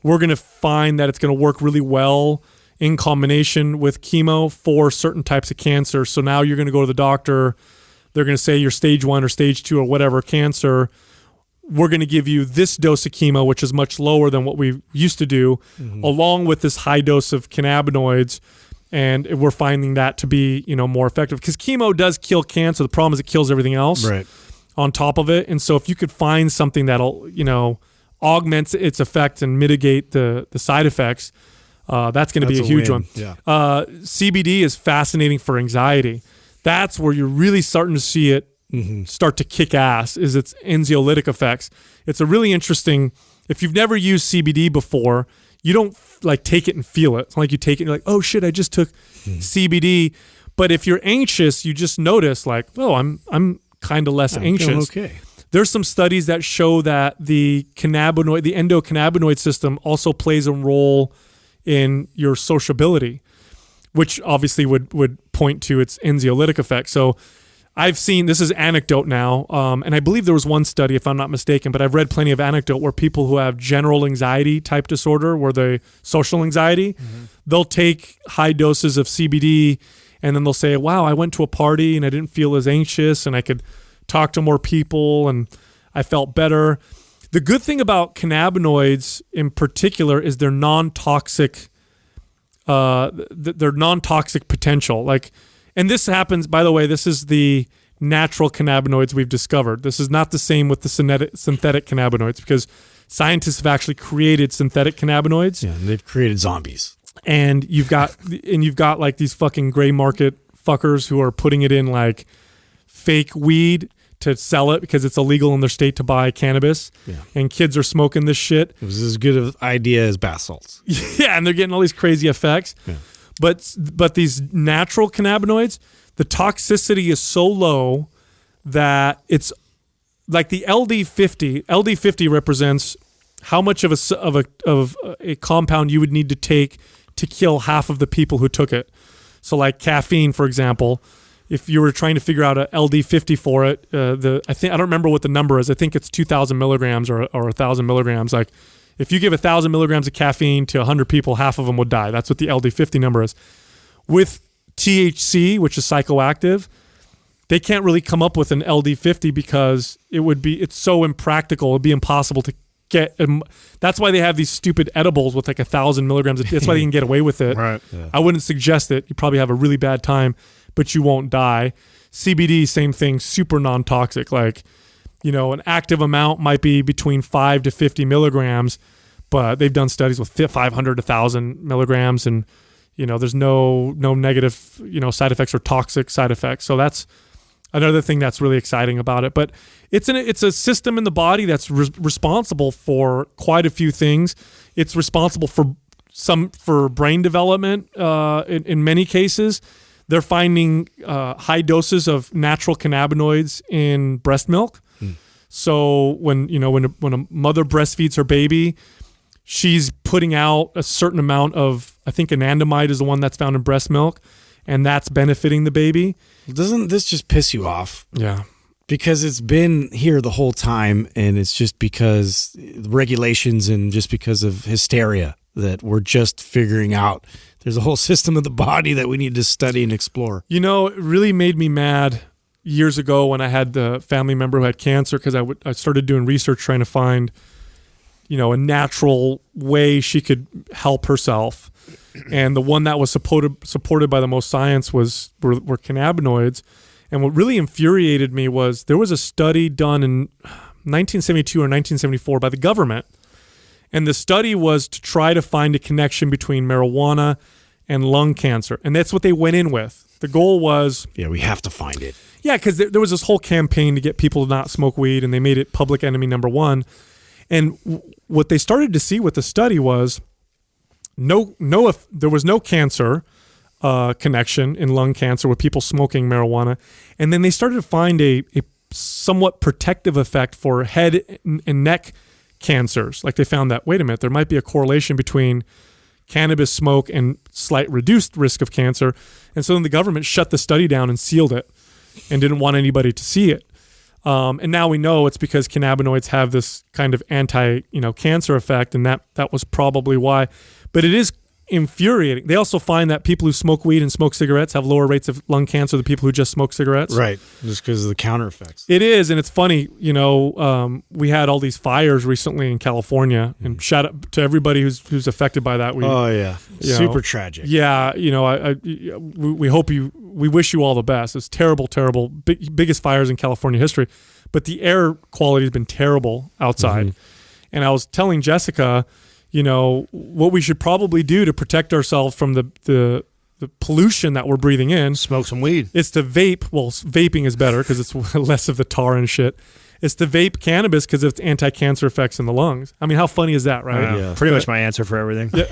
we're going to find that it's going to work really well in combination with chemo for certain types of cancer. So now you're going to go to the doctor. They're going to say you're stage 1 or stage 2 or whatever cancer. We're going to give you this dose of chemo, which is much lower than what we used to do, along with this high dose of cannabinoids. And we're finding that to be, more effective because chemo does kill cancer. The problem is it kills everything else on top of it. And so if you could find something that'll, augment its effect and mitigate the side effects, that's going to be a huge one. Yeah. CBD is fascinating for anxiety. That's where you're really starting to see it start to kick ass, is its anxiolytic effects. It's a really interesting, if you've never used CBD before, you don't like take it and feel it. It's not like you take it and you're like, oh shit, I just took CBD. But if you're anxious, you just notice like, oh, I'm kind of less anxious. Okay. There's some studies that show that the endocannabinoid system also plays a role in your sociability, which obviously would point to its anxiolytic effect. So I've seen, this is anecdote now, and I believe there was one study, if I'm not mistaken, but I've read plenty of anecdote where people who have general anxiety type disorder, where they social anxiety, they'll take high doses of CBD and then they'll say, wow, I went to a party and I didn't feel as anxious and I could talk to more people and I felt better. The good thing about cannabinoids in particular is their non-toxic potential. Like, and this happens, by the way, this is the natural cannabinoids we've discovered. This is not the same with the synthetic cannabinoids, because scientists have actually created synthetic cannabinoids. Yeah, and they've created zombies. And you've got like these fucking gray market fuckers who are putting it in like fake weed to sell it because it's illegal in their state to buy cannabis. Yeah. And kids are smoking this shit. It was as good of idea as bath salts. Yeah, and they're getting all these crazy effects. Yeah. But these natural cannabinoids, the toxicity is so low that it's like the LD50. LD50 represents how much of a compound you would need to take to kill half of the people who took it. So like caffeine, for example, if you were trying to figure out a LD50 for it, I don't remember what the number is. I think it's 2,000 milligrams or 1,000 milligrams. Like if you give 1,000 milligrams of caffeine to 100 people, half of them would die. That's what the LD50 number is. With THC, which is psychoactive, they can't really come up with an LD50 because it's so impractical. It'd be impossible to get. That's why they have these stupid edibles with like 1,000 milligrams. That's why they can get away with it. Right. Yeah. I wouldn't suggest it. You probably have a really bad time, but you won't die. CBD, same thing, super non-toxic. Like, an active amount might be between 5 to 50 milligrams, but they've done studies with 500 to 1,000 milligrams, and there's no negative side effects or toxic side effects. So that's another thing that's really exciting about it. But it's a system in the body that's responsible for quite a few things. It's responsible for brain development in many cases. They're finding high doses of natural cannabinoids in breast milk. So when a mother breastfeeds her baby, she's putting out a certain amount of, I think anandamide is the one that's found in breast milk, and that's benefiting the baby. Doesn't this just piss you off? Yeah. Because it's been here the whole time, and it's just because regulations and just because of hysteria that we're just figuring out. There's a whole system of the body that we need to study and explore. It really made me mad years ago when I had the family member who had cancer, because I started doing research trying to find, a natural way she could help herself. And the one that was supported by the most science were cannabinoids. And what really infuriated me was there was a study done in 1972 or 1974 by the government. And the study was to try to find a connection between marijuana and lung cancer. And that's what they went in with. The goal was... Yeah, we have to find it. Yeah, because there was this whole campaign to get people to not smoke weed, and they made it public enemy number one. And what they started to see with the study was there was no cancer connection in lung cancer with people smoking marijuana. And then they started to find a somewhat protective effect for head and neck cancers. Like they found that, wait a minute, there might be a correlation between cannabis smoke and slight reduced risk of cancer. And so then the government shut the study down and sealed it and didn't want anybody to see it. And now we know it's because cannabinoids have this kind of cancer effect, and that was probably why. But it is infuriating. They also find that people who smoke weed and smoke cigarettes have lower rates of lung cancer than people who just smoke cigarettes. Right, just because of the counter effects. It is, and it's funny, we had all these fires recently in California, and shout out to everybody who's affected by that. Super tragic. Yeah, we wish you all the best. It's terrible, terrible, biggest fires in California history, but the air quality has been terrible outside. Mm-hmm. And I was telling Jessica, what we should probably do to protect ourselves from the pollution that we're breathing in. Smoke some weed. It's to vape. Well, vaping is better because it's less of the tar and shit. It's to vape cannabis because of its anti-cancer effects in the lungs. I mean, how funny is that, right? Yeah. Pretty much my answer for everything. Yeah.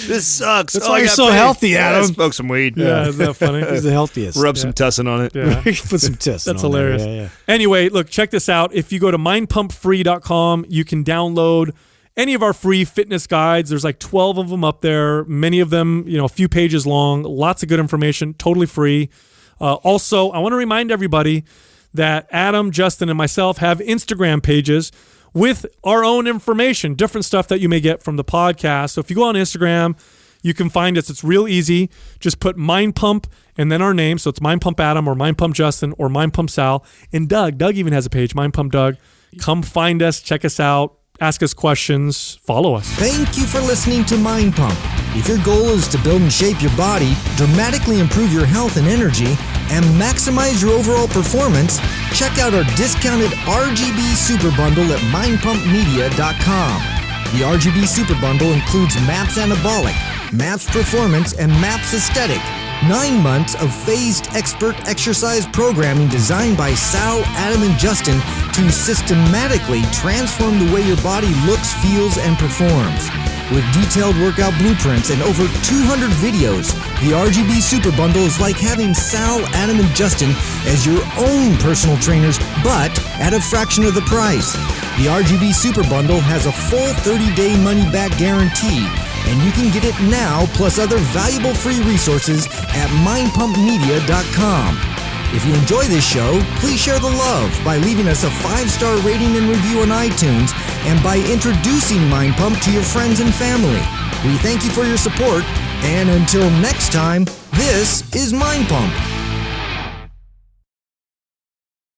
This sucks. That's why you're so healthy, Adam. Smoke some weed. Yeah, isn't that funny? He's the healthiest. Rub some tussin on it. Yeah. Put some tussin That's on hilarious. There. Yeah. Anyway, look, check this out. If you go to mindpumpfree.com, you can download any of our free fitness guides. There's like 12 of them up there. Many of them, a few pages long. Lots of good information. Totally free. Also, I want to remind everybody that Adam, Justin, and myself have Instagram pages with our own information, different stuff that you may get from the podcast. So if you go on Instagram, you can find us. It's real easy. Just put Mind Pump and then our name. So it's Mind Pump Adam or Mind Pump Justin or Mind Pump Sal. And Doug even has a page, Mind Pump Doug. Come find us, check us out, ask us questions, follow us. Thank you for listening to Mind Pump. If your goal is to build and shape your body, dramatically improve your health and energy, and maximize your overall performance, check out our discounted RGB Super Bundle at mindpumpmedia.com. The RGB Super Bundle includes MAPS Anabolic, MAPS Performance, and MAPS Aesthetic. 9 months of phased expert exercise programming designed by Sal, Adam, and Justin to systematically transform the way your body looks, feels, and performs. With detailed workout blueprints and over 200 videos, the RGB Super Bundle is like having Sal, Adam, and Justin as your own personal trainers, but at a fraction of the price. The RGB Super Bundle has a full 30-day money-back guarantee, and you can get it now plus other valuable free resources at mindpumpmedia.com. If you enjoy this show, please share the love by leaving us a 5-star rating and review on iTunes and by introducing Mind Pump to your friends and family. We thank you for your support, and until next time, this is Mind Pump.